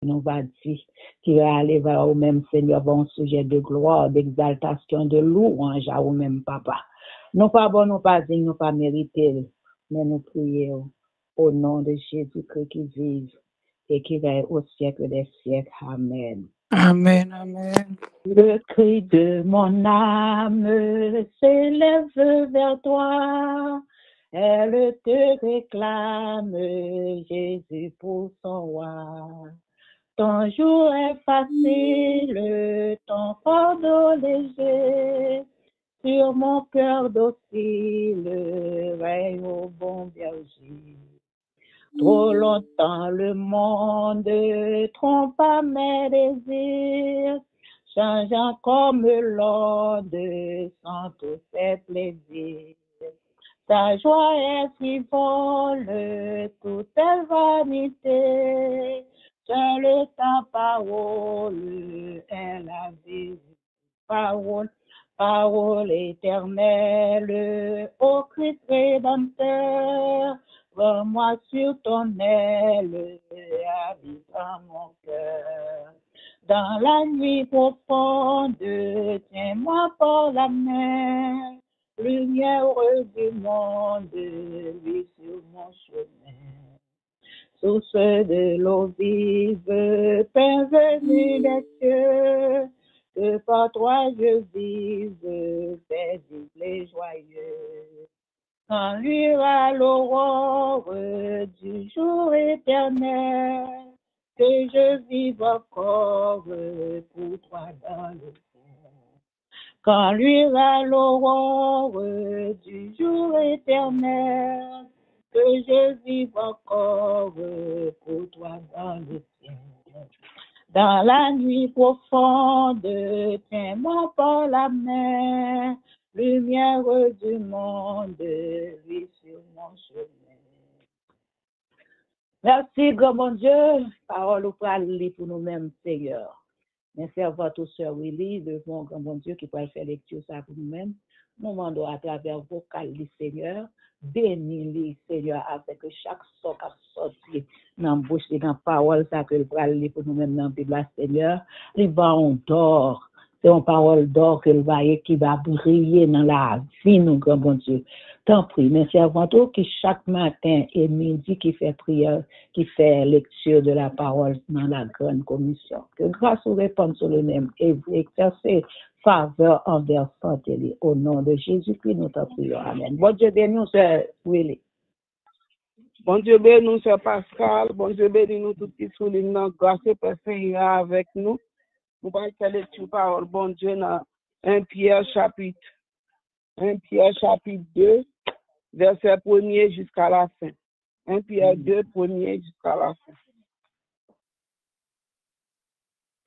nous va dire, qui va aller vers vous-même, Seigneur, bon sujet de gloire, d'exaltation, de louange à vous-même, Papa. Nous pas bon, nous pas dignes, nous pas mérités, mais nous prions au nom de Jésus-Christ qui vive et qui va au siècle des siècles. Amen. Amen, amen. Le cri de mon âme s'élève vers toi. Elle te réclame, Jésus, pour son roi. Ton jour est facile, ton fardeau léger. Sur mon cœur docile, veille au bon berger. Trop longtemps le monde trompa mes désirs, changeant comme l'onde sans tous ses plaisirs. Ta joie est si folle, toute est vanité, seule ta parole est la vérité. Parole éternelle, ô Christ rédempteur, prends-moi sur ton aile, habite dans mon cœur. Dans la nuit profonde, tiens-moi par la main, lumière du monde, lui sur mon chemin. Source de l'eau vive, pain venu des cieux, que par toi je vive, paisible et joyeux. Quand luira l'aurore du jour éternel, que je vive encore pour toi dans le ciel. Quand luira l'aurore du jour éternel, que je vive encore pour toi dans le ciel. Dans la nuit profonde, tiens-moi par la main, lumière du monde, lui sur mon chemin. Merci, grand mon Dieu, parole ou parler pour nous-mêmes, Seigneur. Merci à votre sœur Willy, de mon grand bon Dieu, qui pourrait faire lecture ça pour nous-mêmes. Nous demandons à travers vocal du Seigneur, bénis-les, Seigneur, avec chaque son qui sorti dans la bouche et dans la parole, ça que le parler pour nous-mêmes dans la Bible, Seigneur. Les bons d'or, c'est une parole d'or que le vaille qui va briller dans la vie, nous, grand bon Dieu. T'en prie, merci à vous qui chaque matin et midi qui fait prière, qui fait lecture de la parole dans la grande commission. Que grâce vous répondre sur le même et vous exercez faveur envers santé. Au nom de Jésus-Christ, nous t'en prions. Amen. Bon Dieu béni, Sœur Willy. Bon Dieu béni, Sœur Pascal. Bon Dieu béni, nous tous qui soulignent grâce et Seigneur avec nous. Nous allons faire lecture parole, bon Dieu, dans 1 Pierre chapitre 2, verset 1er jusqu'à la fin. 1 Pierre 2, 1er jusqu'à la fin.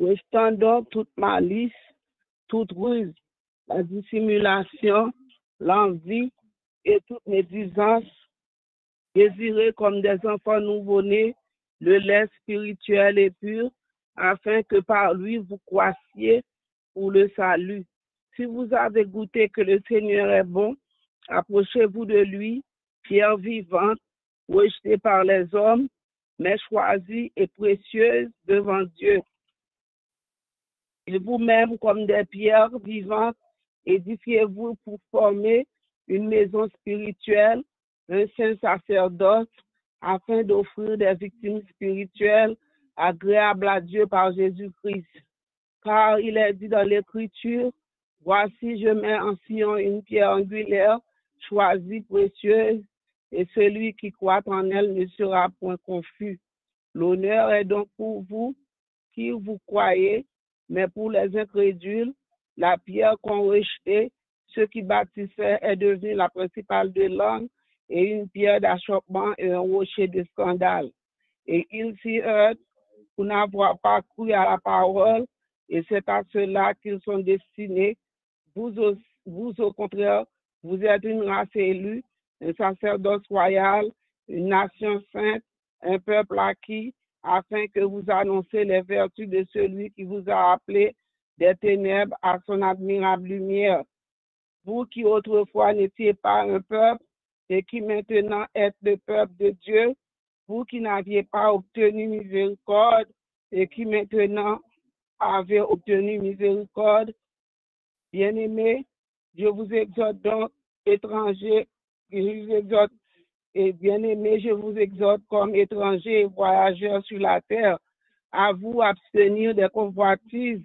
Rejetant donc toute malice, toute ruse, la dissimulation, l'envie et toute médisance, désirez comme des enfants nouveau-nés le lait spirituel et pur, afin que par lui vous croissiez pour le salut. Si vous avez goûté que le Seigneur est bon, approchez-vous de lui, pierre vivante, rejetée par les hommes, mais choisie et précieuse devant Dieu. Et vous-même, comme des pierres vivantes, édifiez-vous pour former une maison spirituelle, un saint sacerdoce, afin d'offrir des victimes spirituelles agréables à Dieu par Jésus-Christ. Car il est dit dans l'Écriture, « Voici, je mets en Sion une pierre angulaire, choisie, précieuse, et celui qui croit en elle ne sera point confus. L'honneur est donc pour vous qui vous croyez, mais pour les incrédules, la pierre qu'ont rejetée, ceux qui bâtissaient est devenue la principale de langue et une pierre d'achoppement et un rocher de scandale. Et ils s'y heurtent pour n'avoir pas cru à la parole, et c'est à cela qu'ils sont destinés. Vous au contraire, vous êtes une race élue, un sacerdoce royal, une nation sainte, un peuple acquis, afin que vous annoncez les vertus de celui qui vous a appelé des ténèbres à son admirable lumière. Vous qui autrefois n'étiez pas un peuple et qui maintenant êtes le peuple de Dieu, vous qui n'aviez pas obtenu miséricorde, et qui maintenant avez obtenu miséricorde. Bien-aimés, je vous exhorte donc, étrangers, je vous exhorte, et bien-aimés, je vous exhorte comme étrangers et voyageurs sur la terre, à vous abstenir des convoitises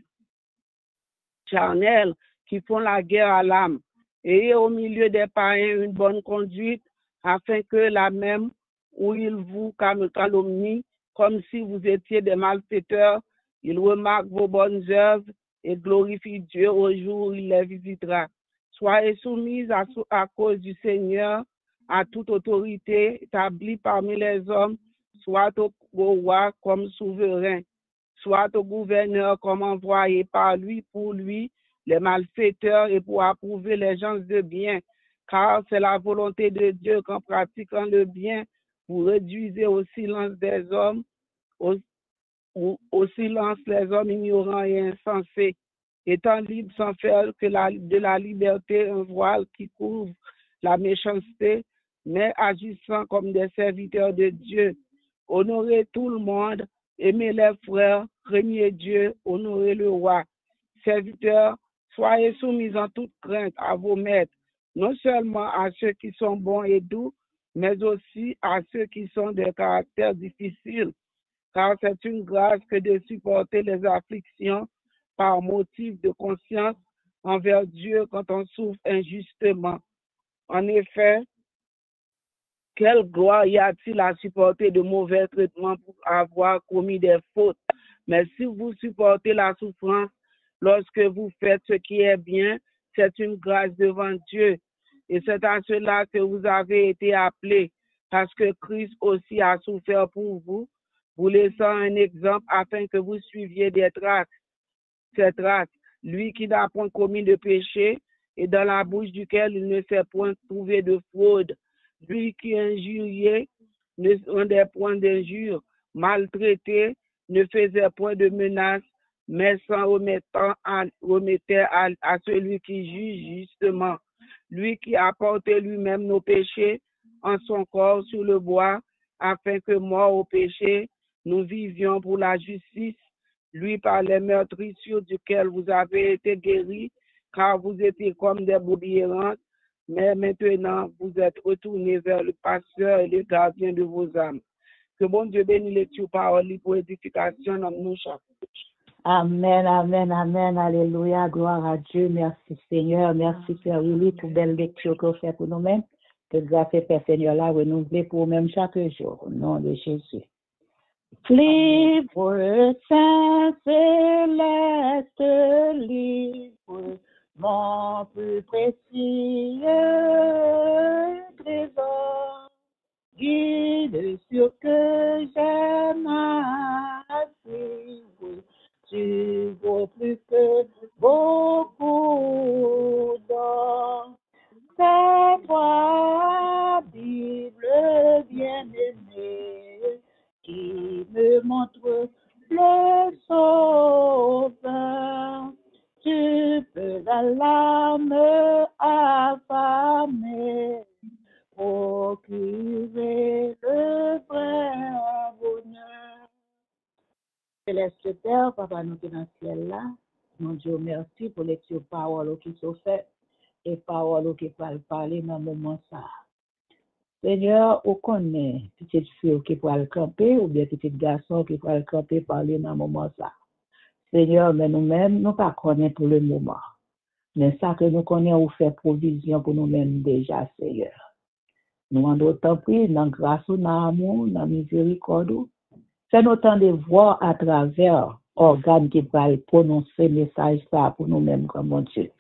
charnelles qui font la guerre à l'âme. Ayez au milieu des païens une bonne conduite, afin que la même où ils vous calomnient, comme si vous étiez des malfaiteurs, ils remarquent vos bonnes œuvres et glorifient Dieu au jour où il les visitera. Soyez soumises à cause du Seigneur à toute autorité établie parmi les hommes, soit au roi comme souverain, soit au gouverneur comme envoyé par lui pour lui, les malfaiteurs et pour approuver les gens de bien, car c'est la volonté de Dieu qu'en pratiquant le bien, vous réduisez au silence des hommes, au silence les hommes ignorants et insensés, étant libres sans faire que de la liberté un voile qui couvre la méchanceté, mais agissant comme des serviteurs de Dieu. Honorez tout le monde, aimez les frères, craignez Dieu, honorez le roi. Serviteurs, soyez soumis en toute crainte à vos maîtres, non seulement à ceux qui sont bons et doux, mais aussi à ceux qui sont de caractère difficile, car c'est une grâce que de supporter les afflictions par motif de conscience envers Dieu quand on souffre injustement. En effet, quelle gloire y a-t-il à supporter de mauvais traitements pour avoir commis des fautes? Mais si vous supportez la souffrance lorsque vous faites ce qui est bien, c'est une grâce devant Dieu. Et c'est à cela que vous avez été appelés, parce que Christ aussi a souffert pour vous, vous laissant un exemple afin que vous suiviez ses traces. Lui qui n'a point commis de péché et dans la bouche duquel il ne s'est point trouvé de fraude. Lui qui injuriait ne rendait point d'injure, maltraité ne faisait point de menaces, mais s'en remettait à celui qui juge justement. Lui qui a porté lui-même nos péchés en son corps sur le bois, afin que, morts au péché, nous vivions pour la justice. Lui par les meurtrissures duquel vous avez été guéris, car vous étiez comme des brebis errantes, mais maintenant vous êtes retournés vers le pasteur et le gardien de vos âmes. Que bon Dieu bénisse les paroles pour édification dans nous chaque. Amen, amen, amen, alléluia, gloire à Dieu, merci Seigneur, merci Père Willy pour belle lecture que vous faites pour nous-mêmes, que grâce et Père Seigneur là, renouvelé pour nous-mêmes chaque jour, au nom de Jésus. Livre saint céleste, livre mon plus précieux trésor, guide sur que j'aime à suivre. Tu vaux plus que beaucoup d'or. C'est toi, Bible bien-aimée, qui me montre le sauveur. Tu peux la l'âme affamée, procurer le vrai bonheur. Céleste Père, Papa, nous sommes dans le ciel là. Mon Dieu, merci pour les paroles qui sont faites et paroles qui peuvent parler dans le moment ça. Seigneur, on connaît petite fille qui peut le camper ou bien petit garçon qui peut le camper parler dans le moment ça. Seigneur, mais nous-mêmes, nous ne connaissons pas pour le moment. Mais ça que nous connaissons, on fait provision pour nous-mêmes déjà, Seigneur. Nous demandons autant pris dans grâce, dans amour, dans miséricorde. Fais-nous autant de voir à travers organes qui peuvent prononcer le message ça pour nous-mêmes comme mon Dieu.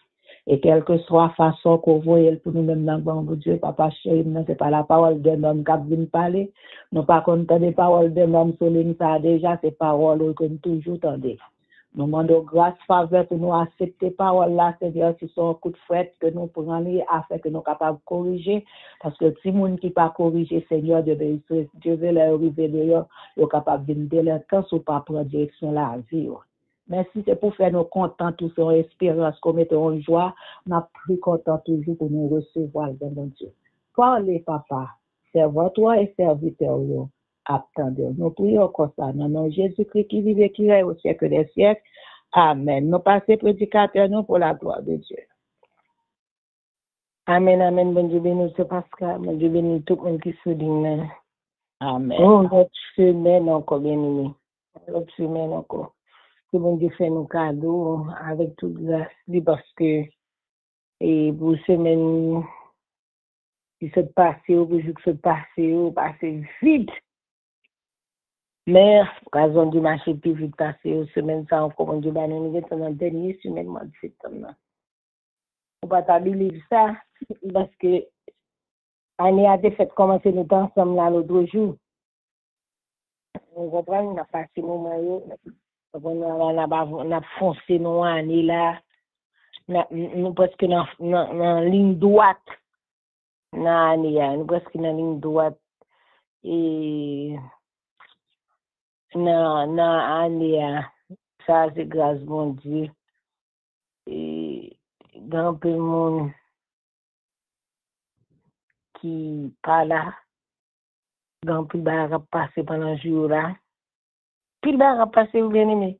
Et quelle que soit la façon qu'on voit pour nous-mêmes dans le bon Dieu, Papa chéri, ce n'est pas la parole d'un homme qui vient parler. Nous ne pas compter des paroles d'un homme souligne ça déjà, c'est paroles que nous toujours tendez. Nous demandons grâce, faveur pour nous accepter paroles là, Seigneur, si sont un coup de fouette que nous prenons afin que nous sommes capables de corriger. Parce que si nous qui pas corriger, Seigneur, Dieu veut les arriver d'ailleurs, ils sont capables de délinquance ou pas prendre direction la vie. Merci, c'est pour faire nous contents, tous en espérance, qu'on mette en joie. On a plus content toujours pour nous recevoir, bon Dieu. Parlez, Papa. Servez-toi et serviteur. attendons. Nous prions comme ça. Dans le nom de Jésus-Christ qui vit et qui règne au siècle des siècles. Amen. Nous passons prédicateurs nous pour la gloire de Dieu. Amen, amen. Bon Dieu béni, c'est Pascal. Bon Dieu béni, tout le monde qui se dit. Amen. Oh, l'autre semaine encore, bien-aimé. L'autre semaine encore. Que bon Dieu fait nos cadeaux avec toute grâce. Parce que, et pour semaine, qui s'est passé, ou pour jour qui s'est passé vite. Mais, raison du marché plus vite passé, semaine ça encore, bon Dieu, bah, nous sommes dans la dernière semaine, mois de septembre. On va pas lire ça, parce que, l'année a été faite commencer nous ensemble là l'autre jour. On comprend, on a passé moment, on a foncé nous année là, nous presque dans ligne droite, dans année, nous presque dans ligne droite, et dans année, ça c'est grâce bon Dieu, et grand peu de monde qui pas là, grand peu de barre a passé pendant le jour là, puis le barre a passé ou bien aimé.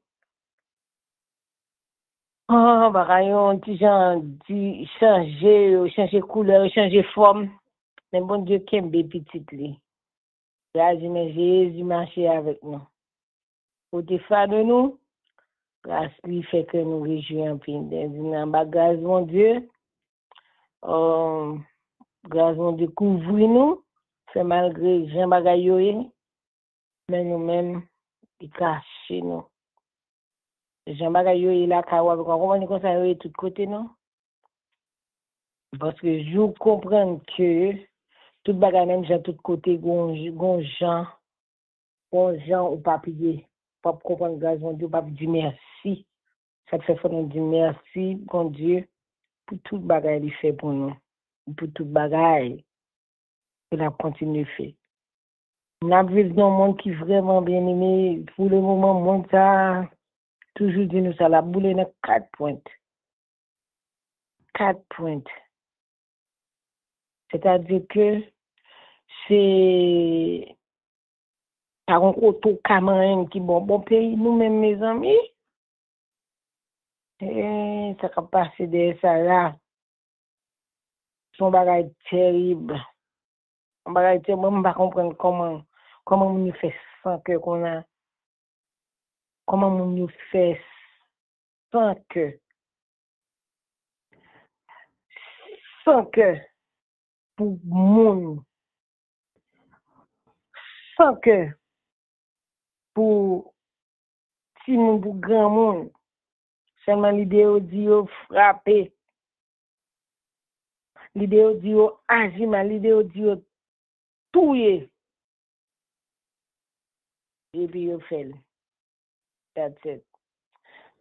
Oh, bah, yon petit gens dit changer couleur, changer forme. Mais bon Dieu, qu'aime petite li. Là, Jésus marcher avec nous. Au défa de nous, grâce lui fait que nous réjouissons puis grâce mon Dieu, grâce mon Dieu couvre nous, c'est malgré Jean Bagayoye, mais nous-mêmes, il cache nous. Jean Bagayoye là, quand on est comme ça, il est tout côté non? Parce que je comprends que tout bagage même j'ai tout côté gon gens ou papier pas comprendre grâce mon Dieu pas dire merci ça te fait faut nous dire merci bon Dieu pour tout bagage il fait pour nous pour tout bagage il a continué faire n'a vivre dans un monde qui vraiment bien aimé pour le moment monde ça toujours dit nous ça la boule dans 4 points c'est-à-dire que c'est par un auto Cameroun qui bon pays nous-mêmes mes amis et ça va passer de ça là son bagage terrible on bagage terrible on va comprendre comment on nous fait sans que qu'on a comment on nous fait sans que pour monde sans que pour si moun pour grand monde seulement l'idée dit frapper l'idée dit agir mal l'idée dit touyer et puis yo fait that's it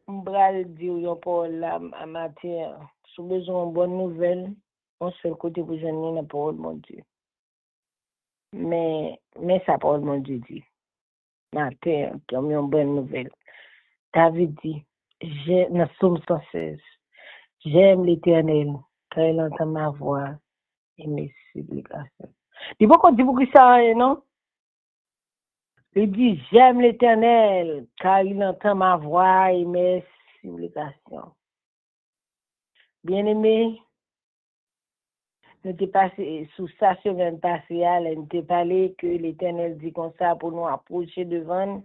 m'bral dire yon parole là à matin sous besoin de bonne nouvelle on seul côté pour joindre la parole mon Dieu mais sa parole mon Dieu dit matin comme une bonne nouvelle David dit dans Psaume 116 j'aime l'Éternel car il entend ma voix et mes supplications. Il faut qu'on dise pour ça non. Il dit j'aime l'Éternel car il entend ma voix et mes supplications. Bien-aimé, nous t'ai passé sous sa semaine passée, nous t'ai parlé que l'Éternel dit comme ça pour nous approcher devant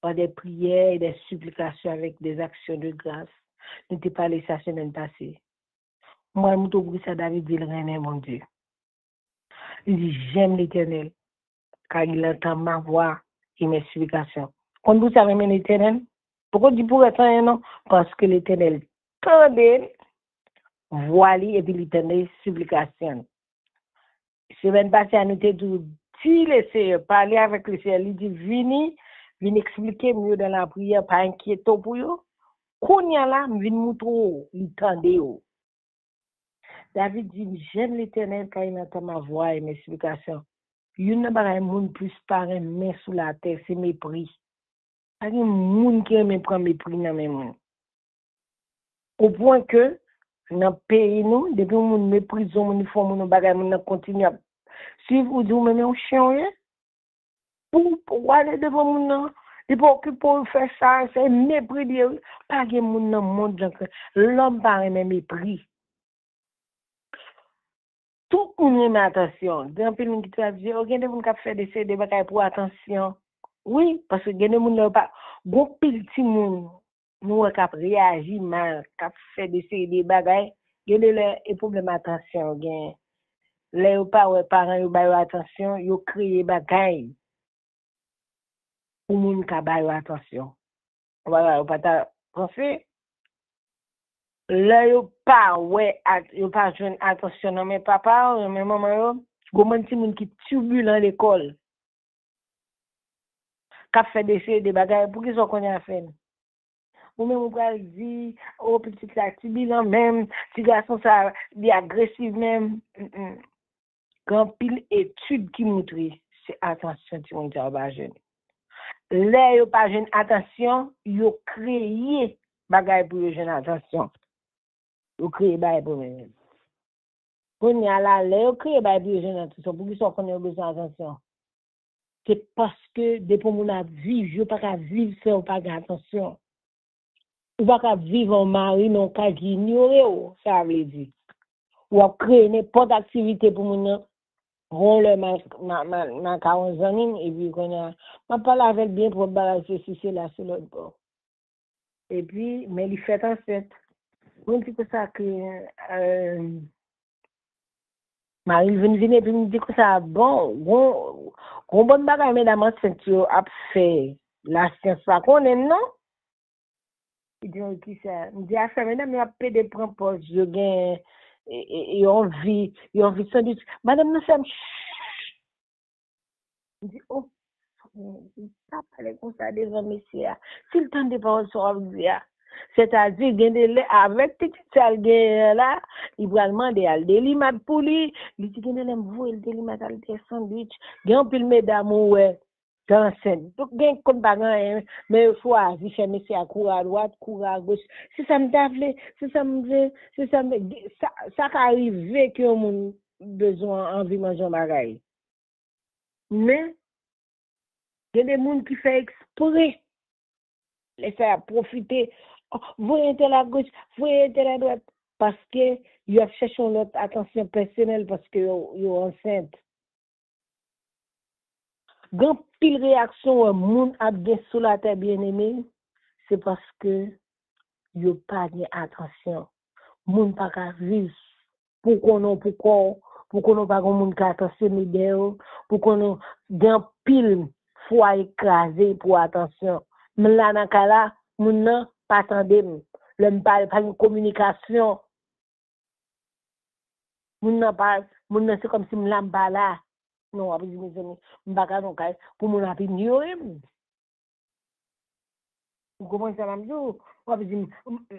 par des prières et des supplications avec des actions de grâce. Nous t'ai parlé sa semaine passée. Moi, je t'ai pris ça, David dit le reine, mon Dieu. Il dit j'aime l'Éternel car il entend ma voix et mes supplications. Quand vous savez l'Éternel, pourquoi tu pourrais être non? Parce que l'Éternel tendait voile et puis l'Éternel supplication. Semaine passée, nous t'avons dit le Seigneur, parler avec le Seigneur, il dit vini expliquer mieux dans la prière, pas inquiétant pour eux. Qu'on y a là, vini moutrer, il tendait. David dit j'aime l'Éternel car il entend ma voix et mes supplications. Il n'y a pas de monde plus par un main sous la terre, c'est mépris. Il y a un monde qui aime prendre mépris dans mes mains. Au point que, dans le pays, nous, depuis que nous méprisons, nous faisons nos bagages, nous continuons à suivre ou dire, mais on chien, Pour aller devant mon il peut occuper faire ça, c'est mépris de pas que mon nom monde l'homme par même mépris. Tout le monde met attention. D'un peu qui te dit, oh, il y a des gens qui font des bagages pour attention. Oui, parce que il y a des gens qui pas bon pile petit monde nous qui réagit mal, qui fait des bagages, il y a des problèmes attention gain. Les parents yo ba attention, yo créer bagages pour moun qui ba attention. Voilà, pas ta penser là yo pas ouais yo pas joindre attention non mais papa mais maman yo gomen ti moun qui turbulent l'école qui fait des bagages pour qu'ils sont connait à faire ou même on va dire oh petit la ti bilan même ti garçon ça dit agressif même grand pile étude qui montre c'est attention ti moun ta ba jeune là yo pas joindre attention yo créer bagages pour yo joindre attention yo créer bagages pour même qu'on y a là yo créer bagages pour yo joindre attention pour qu'ils sont connait besoin attention. C'est parce que depuis mon a vivre, je pas qu'à vivre sans pas attention. Ou pas qu'à vivre en mari, non qu'à ignorer, ça veut dire. Ou à créer n'importe activité pour mon rôle ma 40 ans, et puis qu'on a, ma parle avec bien pour balancer si c'est là, c'est l'autre bord. Et puis, mais il fait enceinte. On dit que ça que, Marie venir et puis me dit que ça bon bon bagage mesdames enceinte a fait la science ça connaît non il dit qui ça me dit à faire mesdames a payer des prendre poste je gain et envie sandwich madame nous sommes me dit oh ça parler comme ça devant monsieur s'il le temps de parole sur dire c'est-à-dire avec petite salle là il va demander à délimat pour lui il dit gagner l'aime vous il délimat à des sandwich gain pile mesdames ouais dans scène donc gain comme bagan mais faut agir chez monsieur à cour à droite cour à gauche si ça me table si ça me ça arrive que mon besoin envie manger bagaille mais il y a des gens qui fait exprès les faire profiter voyez la gauche voyez la droite parce que ils cherchent leur attention personnelle parce que ils enceinte grand pile réaction moun a bien sous la terre bien-aimé c'est parce que ils pas de attention moun pas ka vivre pour qu'on pas moun ka attention idéal pour qu'on grand pile fois écrasé pour attention mais là dans cas là moun nan pas attendre l'homme pas une communication moun nan c'est comme si m'lam pas là non après mes amis m'baka non kay pour mon api ignorer comment ça m'a dit après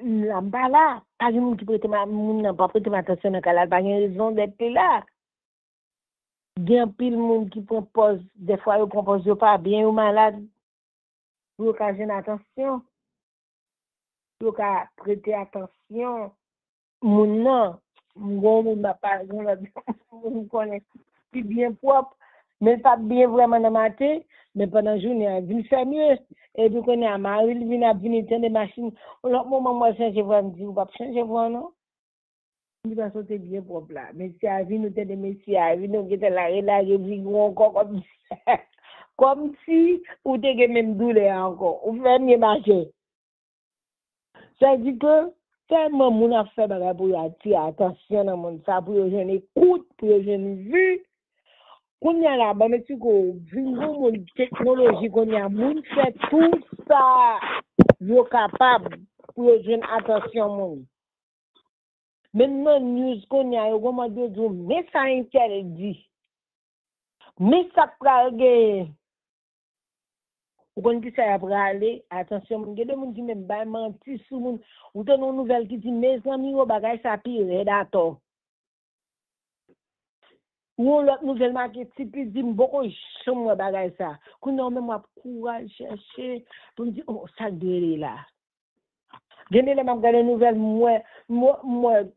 m'lam pas là pas de monde qui prête moun nan pas prêter attention dans cas là pas raison d'être là bien pile monde qui propose des fois ils proposent pas bien ou malade pour ka jeune attention pour ka prêter attention moun nan moun n'a pas on connaît puis bien propre mais pas bien vraiment dans matin mais pendant la journée il faire mieux et puis qu'on a mari il vient tenir des machines l'autre moment moi changer voix me dit ou pas changer voix non il va sauter bien propre là mais si a vu nous des messieurs a vu nous qui là vivre encore comme si ou te même douleur encore ou fait mieux marcher ça dit que tellement mon a fait bagarre pour attirer attention dans monde ça pour jeune écoute pour jeune vue qu'on y a là mais tu go vingo technologie qu'on y a moun fait tout ça yo capable pour jeune attention monde maintenant news qu'on y a yo comment dire mais ça interdit mais ça prague ou qu'on dit ça après aller attention mon gade moun qui même ba menti sou moun ou ton nouvelle qui dit mes amis au bagage ça pire d'accord ou l'autre nouvelle marque type dit beaucoup chambre bagage ça qu'on non même courage chercher pour me dire oh ça guéri là gagner les m'a regarder nouvelle moi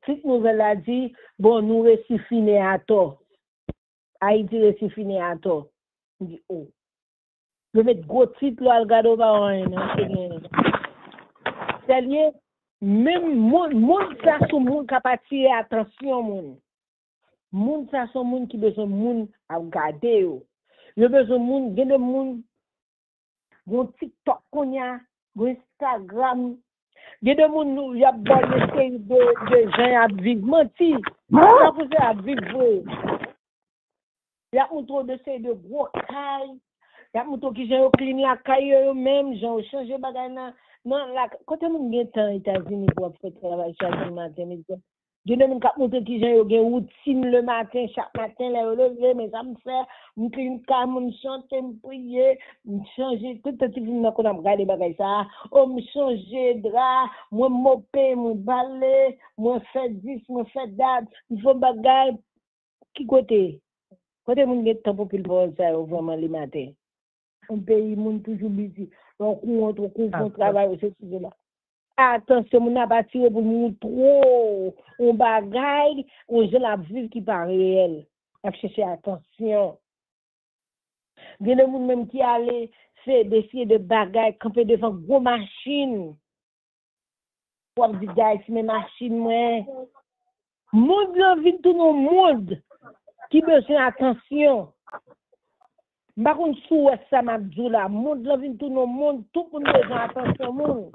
petite nouvelle a dit bon nous récifiner à tort Haïti récifiner à tort dit oh Le mettre gros titre là, le gado pas rien, c'est lié, même monde ça son monde capacité attention monde ça son monde qui besoin monde à regarder yo. Le besoin monde, gen de monde gon TikTok qu'on y a, gon Instagram, gen de monde y a bon essayer de gens à vivre menti. Ça vous à vivre. Il y a un trop de ces de gros cailles. Il y a un trop qui j'ai clean la caille eux-mêmes, j'ai changé bagay non la côté mon gen temps États-Unis pour faire travail chaque matin mais je ne m'cap monter qui j'ai une routine le matin chaque matin les lever mais ça me fait me clean cam me chanter me prier me changer tout petit film qu'on a regarder bagay ça me changer drap moi mopper moi balai moi faire 10 moi faire date il faut bagay qui côté mon gen temps pour faire ça vraiment le matin un pays monde toujours busy donc on travail ce sujet là attention mon a pas tiré pour nous trop on bagaille on j'ai la vie qui pas réel à chercher attention bien le monde même qui allait faire d'essayer de bagaille camper devant gros machine pour dire gars si mes machines moi monde la vie tout le monde qui besoin attention. Par contre, sous ça m'a dit là, monde la vie tout le monde, tout le monde besoin attention monde.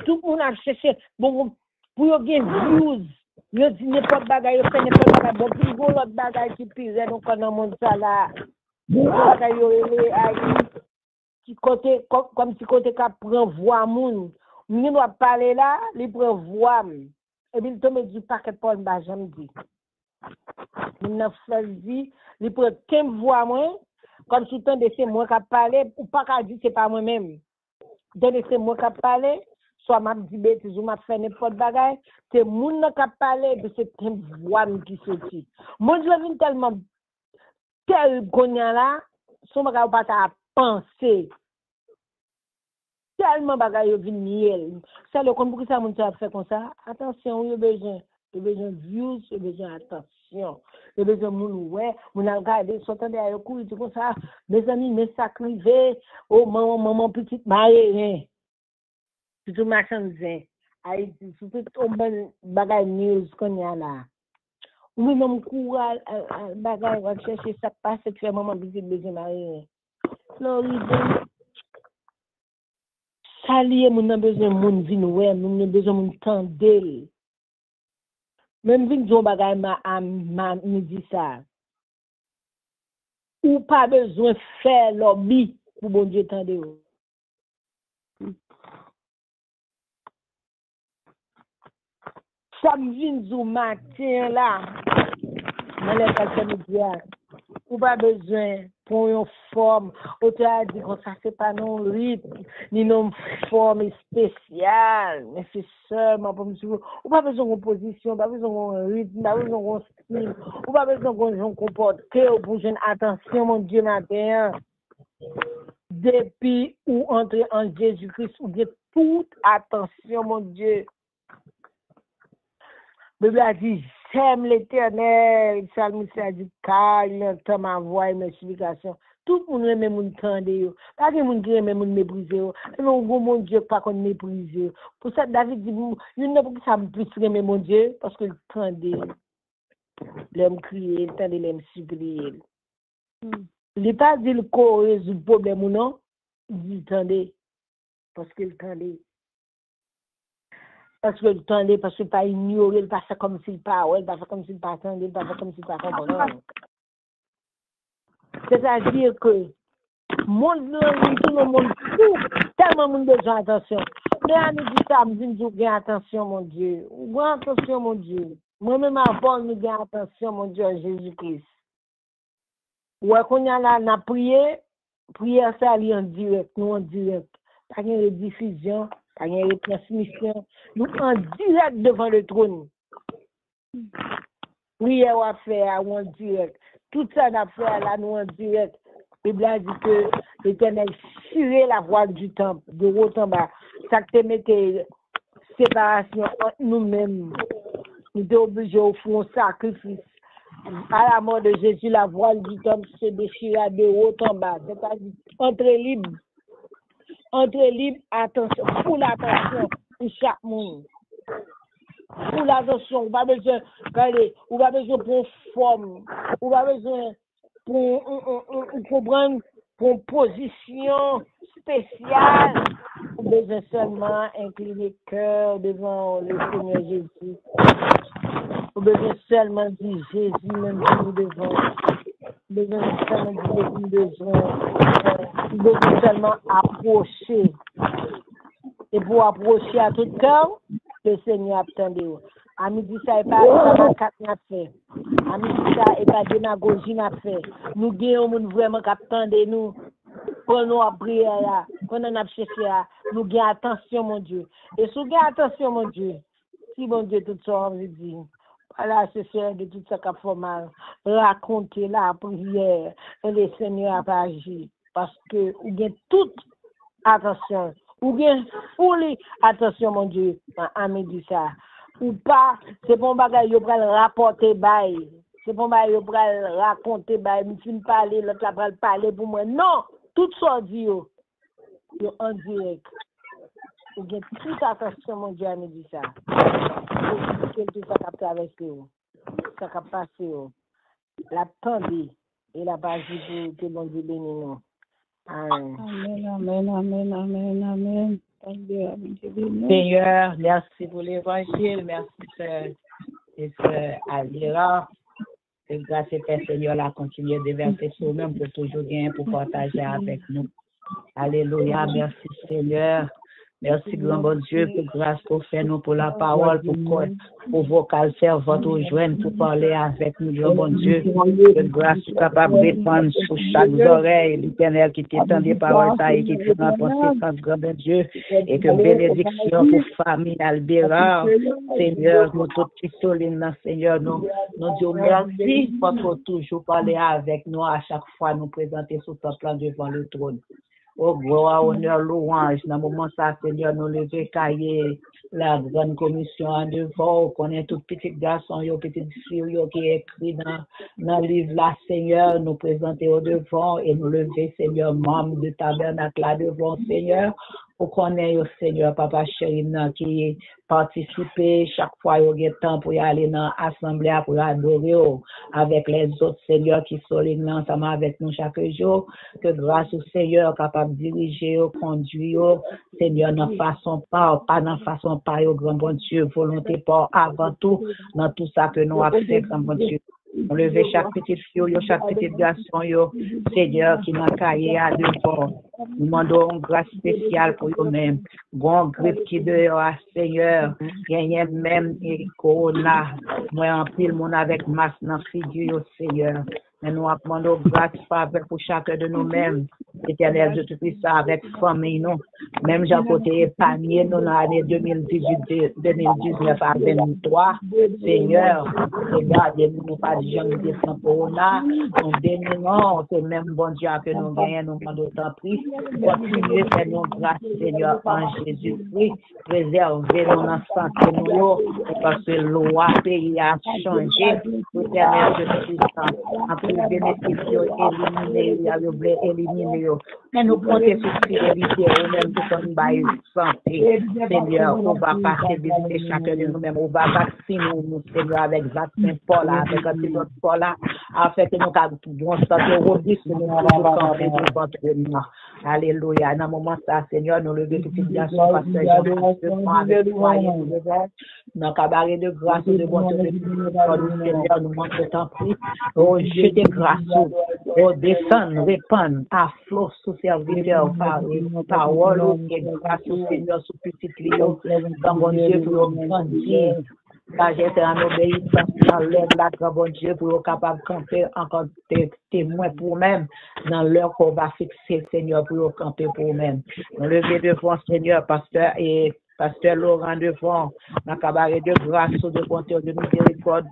Tout le monde a cherché bon pour yo gen views. Yo dit n'importe bagaille, yo fait n'importe bagaille, bon plus gros l'autre bagaille qui pire donc dans monde ça là. Bagaille yo qui côté comme si côté ka prend voix monde. Nous doit parler là, il prend voix. Et puis il tombe du paquet Paul ba j'aime dit. Il n'a fait dit, il prend 15 voix moins. Comme tout le temps, c'est moi qui parle, ou pas qu'à dire, c'est pas moi-même. Donc, c'est moi qui parle, soit m'a dit bêtise, ou m'a fait n'importe bagaille, c'est moi qui parle, et c'est une voix qui sortit. Moi, je viens tellement, tel qu'on y a là, son bagage pas à penser. Tellement bagaille vient miel. C'est le compte pour ça, mon a fait comme ça. Attention, il y a besoin de views, il y a besoin d'attention. Il y a besoin de moun ouais, moun a regardé, sortant derrière courir, tout comme ça. Mes amis, mes sacrivés, oh maman, petite mariée, c'est tout machin zin. Haïti, c'est tout un bon bagay news qu'on y a là. Oui, non, courage, bagay, on va chercher ça passe, et puis maman, petite besoin mariée. Floride. Ça lié, moun a besoin de moun vin ouais, moun a besoin de moun tendel. Même vin jon bagay me dit ça. Ou pas besoin faire lobby pour bon Dieu tende. Ça me vin du matin là. Dans les après-midi. Ou pas besoin pour une forme. Ou tu as dit que ça c'est pas non rythme, ni non forme spéciale. Mais c'est seulement pour me dire. Ou pas besoin de position, pas besoin de rythme, pas besoin de style. Ou pas besoin de comporter ou pour une attention, mon Dieu, matin. Depuis ou entrer en Jésus-Christ, ou de toute attention, mon Dieu. La Bible a dit, j'aime l'Éternel, le psalmiste a dit, car il entend ma voix et mes supplications. Tout le monde aime mon tendre, pas de monde qui aime mon mépriser, mais mon Dieu pas qu'on méprise. Pour ça David dit, il n'a pas que ça me puisse aimer mon Dieu parce que il tendait, l'aime crier, il tendait l'aime supplier. Il n'est pas dit qu'on résout le problème ou non, il dit tendait parce qu'il tendait. Parce que le temps parce que pas ignorer, pas faire comme s'il pas, ouais, pas faire comme s'il pas attendre, pas faire comme s'il pas comprendre. C'est-à-dire que monde tout le monde tellement monde besoin d'attention. Mais à nous dit ça, me dit bien attention mon Dieu. Ou attention mon Dieu. Moi-même avant nous bien attention mon Dieu Jésus-Christ. Ouais qu'on y a là n'a prié ça aller en direct, nous en direct. Pas de diffusion. Pas de transmission, nous en direct devant le trône. Prière à faire en direct. Tout ça à faire là, nous en direct. La Bible a dit que l'Éternel tirait la voile du temple, de haut en bas. Ça te mettait séparation entre nous-mêmes. Nous sommes obligés d'offrir un sacrifice À la mort de Jésus, la voile du temple se déchira de haut en bas. C'est-à-dire, entre libre, attention, pour l'attention, pour chaque monde. Pour l'attention, ou pas besoin, regardez, ou pas besoin pour forme, ou pas besoin pour prendre pour position spéciale, ou besoin seulement incliner le cœur devant le Seigneur Jésus. Ou besoin seulement dire Jésus, même si nous devons. Besoin seulement dire Jésus, nous devons seulement approcher. Et pour approcher à tout cœur, le Seigneur attendait. À midi, ça n'est pas macaque n'a fait. À midi, ça n'est pas démagogie n'a fait. Nous gagnons vraiment qui attendait nous. Quand nous avons prié là, quand on a cherché là, nous gagnons attention, mon Dieu. Et si nous gagnons attention, mon Dieu, si mon Dieu, tout ça, on veut dire, voilà, c'est faire de tout ça qui a fait mal. Raconter la prière, et le Seigneur a pas agi. Parce que vous gagnez toute attention. Ou bien, attention, mon Dieu, à midi ça. Ou pas, c'est pour bagage, yo pral rapporter bail. C'est pour bagage, yo pral raconter bail. Me fin parler, l'autre la pral parler pour moi. Non, tout ça dit yo en direct. Ou bien, toute attention, mon Dieu, à midi ça. C'est tout ça qui a traversé, ça qui a passé, la tendue et la base pour que mon Dieu bénisse nous. Amen. Amen, amen, amen, amen. Seigneur, merci pour l'évangile, merci Sœur et Sœur Alira. Que grâce et Père Seigneur la continuer de verser sur nous pour toujours bien pour partager avec nous. Alléluia, merci Seigneur. Merci, grand bon Dieu, pour grâce pour faire nous pour la parole, pour vocal faire votre joindre, pour parler avec nous, grand bon Dieu. Que grâce soit capable de répandre sur chaque oreille, l'Éternel qui t'étend des paroles, ça et qui fait en conséquence, grand bon Dieu. Et que bénédiction pour famille Albera, Seigneur, nous tous qui sommes Seigneur, nous disons merci parce que toujours parler avec nous à chaque fois nous présenter sur ton plan devant le trône. Oh, gloire, honneur, louange. Dans le moment ça, Seigneur, nous lever cahier la grande commission en devant, qu'on est tout petit garçon, yo petite fille, yo qui est écrit dans le livre là, Seigneur, nous présenter au devant et nous lever, Seigneur, membre de tabernacle là devant, Seigneur. Pour qu'on ait, Seigneur, Papa chéri, qui participer chaque fois, il y a temps pour y aller dans l'assemblée, pour adorer avec les autres, Seigneur, qui sont là ensemble avec nous chaque jour. Que grâce au Seigneur, capable de diriger, conduire, Seigneur, dans façon pas dans façon pas, au grand bon Dieu, volonté pas avant tout, dans tout ça que nous avons fait, grand bon Dieu. On levait chaque petite fille, chaque petit garçon, Seigneur, qui n'a caillé à devant. Nous demandons une grâce spéciale pour eux-mêmes. Bon grippe qui dehors, Seigneur, gagne même et corona. Moi, en pile, mon avec masse dans figure, Seigneur. Mais nous demandons grâce faveur pour chacun de nous-mêmes. Éternel, je te prie ça avec famille, nous. Même j'ai côté épargné, nous, dans l'année 2018-2019 à 2023. Seigneur, regardez-nous pas de gens qui sont corona. Nous bénissons, c'est même bon Dieu que nous gagnons, nous demandons tant pris. Continuez, Seigneur, grâce, Seigneur, en Jésus-Christ. Préservez-nous dans santé, nous, parce que le loi pays a changé. Éternel, je te prie ça. Bénéficiaux, éliminer, mais nous comptons sur fidélité, même tout comme bail santé, Seigneur, on va passer visiter chacun de nous-mêmes, on va vacciner nous, Seigneur, avec vaccin Paul, avec antidote Paul, afin que nous pouvons santé robuste, nous toujours camper devant nous. Alléluia. Dans le moment ça, Seigneur, nous levons toute situation, pasteur Jean-François, avec foyer, dans le cabaret de grâce, de bonté, Seigneur, nous montrons tant pis, oh, jeter grâce, oh, descendre, répandre, à flot sous serviteur, par parole, et grâce au Seigneur, sous petit Léo, dans mon Dieu, pour grandir. Car j'étais en obéissance dans l'heure de la grand bon Dieu pour être capable de camper encore témoin pour eux-mêmes dans l'heure qu'on va fixer, Seigneur, pour camper pour eux-mêmes. Nous lever devant Seigneur, pasteur et Pasteur Laurent devant, dans le cabaret de grâce, de bonté, de miséricorde,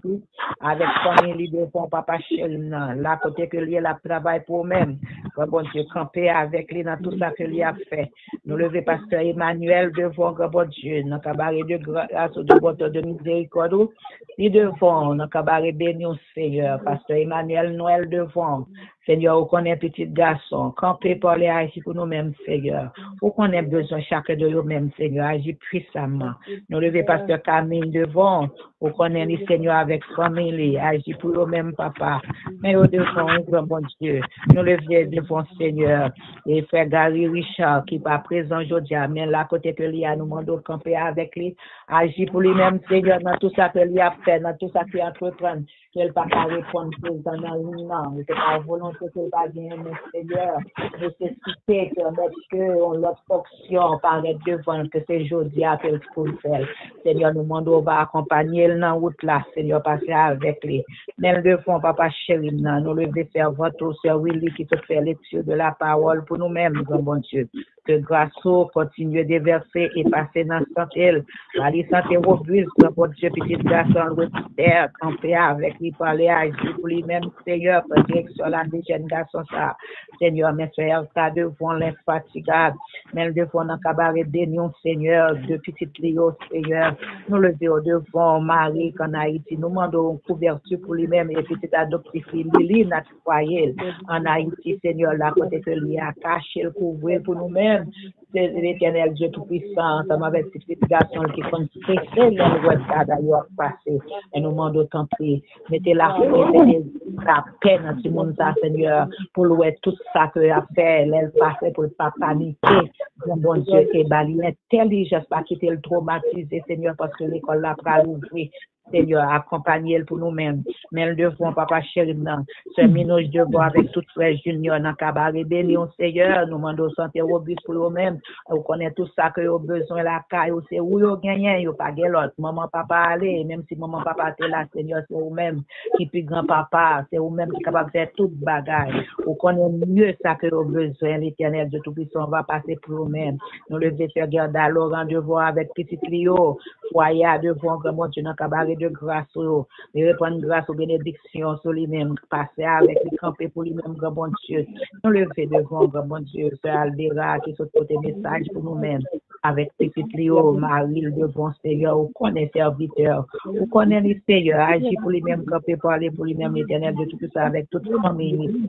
avec famille devant, papa chéri, là, côté que lui, la travail pour même, bon Dieu, camper avec lui dans tout ça que lui a fait. Nous lever pasteur Emmanuel devant, bon Dieu, dans le cabaret de grâce, de bonté, de miséricorde, lui devant, dans le cabaret béni au Seigneur, pasteur Emmanuel Noël devant, Seigneur, vous connaissez petit garçon, camper pour les agir pour nous-mêmes, Seigneur. Vous connaissez besoin chacun de nous-mêmes, Seigneur, agir puissamment. Nous lever pasteur Camille devant, vous connaissez Seigneur avec famille, agir pour nous-mêmes, papa. Mais au devant, bon Dieu, nous lever devant Seigneur, et frère Gary Richard, qui n'est pas présent aujourd'hui, mais là, côté que lui a nous demandé de camper avec lui, agir pour lui-même, Seigneur, dans tout ça que lui a fait, dans tout ça qu'il entreprend, qu'il pas qu'à répondre présent dans le nom, c'est pas volonté que pas bien, mais Seigneur, nécessité que mettre on l'autre fonction paraître devant que c'est aujourd'hui appel pour le faire. Seigneur, nous demandons, on va accompagner le dans route là, Seigneur, passer avec lui. Mais devant, papa chéri, nous lever faire votre sœur Willy qui te fait lecture de la parole pour nous-mêmes, bon Dieu. Que grâce au continue de verser et passer dans santé. La santé robuste, bon Dieu, petit garçon, le terre, camper avec lui, parler, agir pour lui-même, Seigneur, pour direction la jeune garçon, ça. Seigneur, mes frères, ça devant l'infatigable, mais devant dans cabaret d'union, Seigneur, de petites Léo, Seigneur, nous le disons devant Marie, qu'en Haïti, nous demandons une couverture pour lui-même et petite adoptif Lily, notre foyer, en Haïti, Seigneur, la côté que lui a caché, le couvrir pour nous-mêmes. C'est l'Éternel Dieu Tout-Puissant, ça m'avait cette petite garçon qui construisait le web d'ailleurs passé. Et nous demandons tant pis, mettez la paix dans ce monde, Seigneur, pour louer tout ça que a fait, elle passait pour ne pas paniquer. Bon Dieu, et l'intelligence, pas quitter le traumatisé, Seigneur, parce que l'école l'a pas ouvert. Seigneur, accompagner pour nous-mêmes. Mais nous devons, papa chéri, ce minouche de bois avec tout frère junior dans le cabaret béni, Seigneur, nous demandons santé robuste pour nous-mêmes. Vous connaissez tout ça que vous avez besoin, la caille, c'est où vous gagnez, vous pas l'autre. Maman, papa, allez, même si maman, papa, est là, Seigneur, c'est vous-même qui puis grand-papa, c'est vous-même qui est capable de faire toute bagaille. Vous connaissez mieux ça que vous avez besoin, l'Éternel de Tout-Puissant, on va passer pour nous-mêmes. Nous lever faire garde à Laurent devant avec petit Clio, foyer devant, comment tu n'as cabaret de grâce, de répondre grâce aux bénédictions sur lui-même, passer avec les camper pour lui-même, grand bon Dieu. Nous lever devant, grand bon Dieu, Sœur Aldera, qui sont côté message pour nous-mêmes, avec petit Léo, Marie, devant Seigneur, vous connaissez serviteur, vous connaissez les Seigneur, agir pour lui-même, camper, parler pour lui-même, l'Éternel de tout ça, avec toute famille,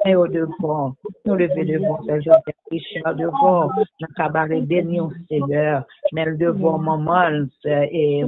et au devant, nous lever devant, Sœur Joseph Richard, devant, dans le cabaret béni, Seigneur, mais devant maman, et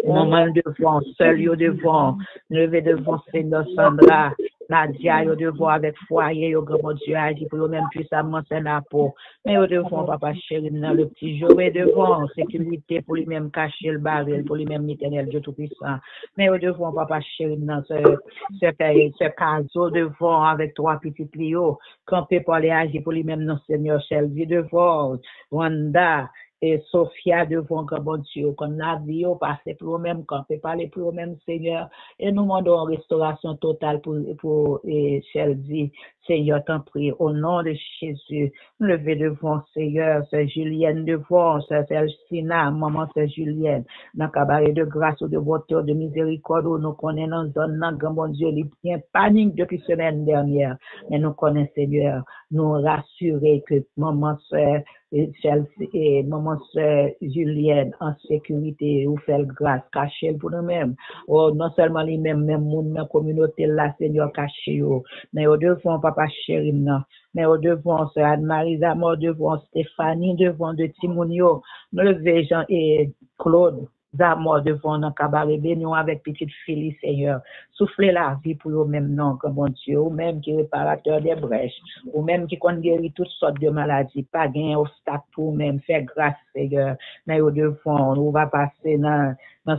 maman devant, seul yo devant, levé devant Seigneur Sandra, Nadia yo devant avec foyer, yo grand Dieu agit pour eux même puissamment c'est la peau. Mais yo devant papa chéri dans le petit Joël devant, sécurité pour lui-même cacher le baril, pour lui-même l'Éternel Dieu Tout-Puissant. Mais yo devant papa chéri dans ce caso devant avec trois petites Léo, camper pour les agir pour lui-même non Seigneur Shelby devant, Wanda, et Sophia devant que bon Dieu, qu'on a vu, passer pour eux-mêmes, qu'on peut parler pour eux-mêmes, Seigneur, et nous demandons une restauration totale pour Shelby, Seigneur, t'en prie, au nom de Jésus, levez devant, Seigneur, c'est Julienne devant, c'est Sina, maman, c'est Julienne, dans le cabaret de grâce ou de votre de miséricorde, nous connaissons dans zone, dans bon Dieu, il y a panique depuis semaine dernière, mais nous connaissons, Seigneur, nous rassurer que maman, c'est et maman sœur Julienne en sécurité ou faire grâce cacher pour nous-mêmes. Oh, non seulement les mêmes monde dans la communauté là Seigneur caché mais au devant papa chéri mais au devant sœur Anne-Marie Zamor devant Stéphanie devant de Timonio nous lever Jean et Claude Zamor devant dans cabaret béni avec petite fille Seigneur soufflez la vie pour eux-mêmes non comme bon Dieu ou même qui réparateur des brèches ou même qui connaît guérir toutes sortes de maladies pas gain obstacle pour même faire grâce Seigneur mais au devant on va passer dans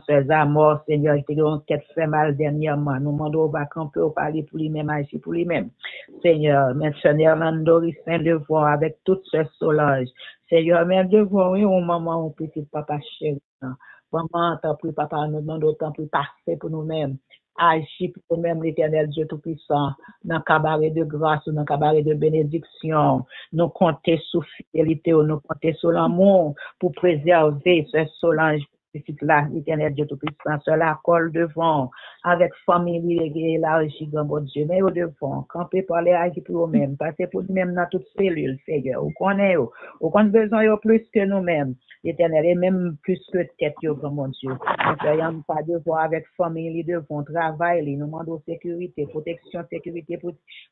ces amours Seigneur qui ont peut-être fait mal dernièrement nous demandons on va camper au parler pour lui-même agir pour lui-même Seigneur missionnaire Orlando Saint devant avec toutes ces Solange Seigneur même devant oui on maman on petit papa chéri maman, tant pis, papa, nous demandons autant pour passer pour nous-mêmes. Agis pour nous-mêmes, l'Éternel Dieu Tout-Puissant, dans le cabaret de grâce ou dans le cabaret de bénédiction. Nous comptons sur fidélité, nous comptons sur l'amour pour préserver ce Solange. Là, l'Éternel Dieu Tout-Puissant, cela colle devant, avec famille élargie, grand bon Dieu, mais au devant, camper par les agir pour nous-mêmes, passer pour nous-mêmes dans toutes cellules, Seigneur, on connaît besoin plus que nous-mêmes, l'Éternel, et même plus que tête, grand bon Dieu. Nous n'ayons pas devoir avec famille, devant, travail, nous demandons sécurité, protection, sécurité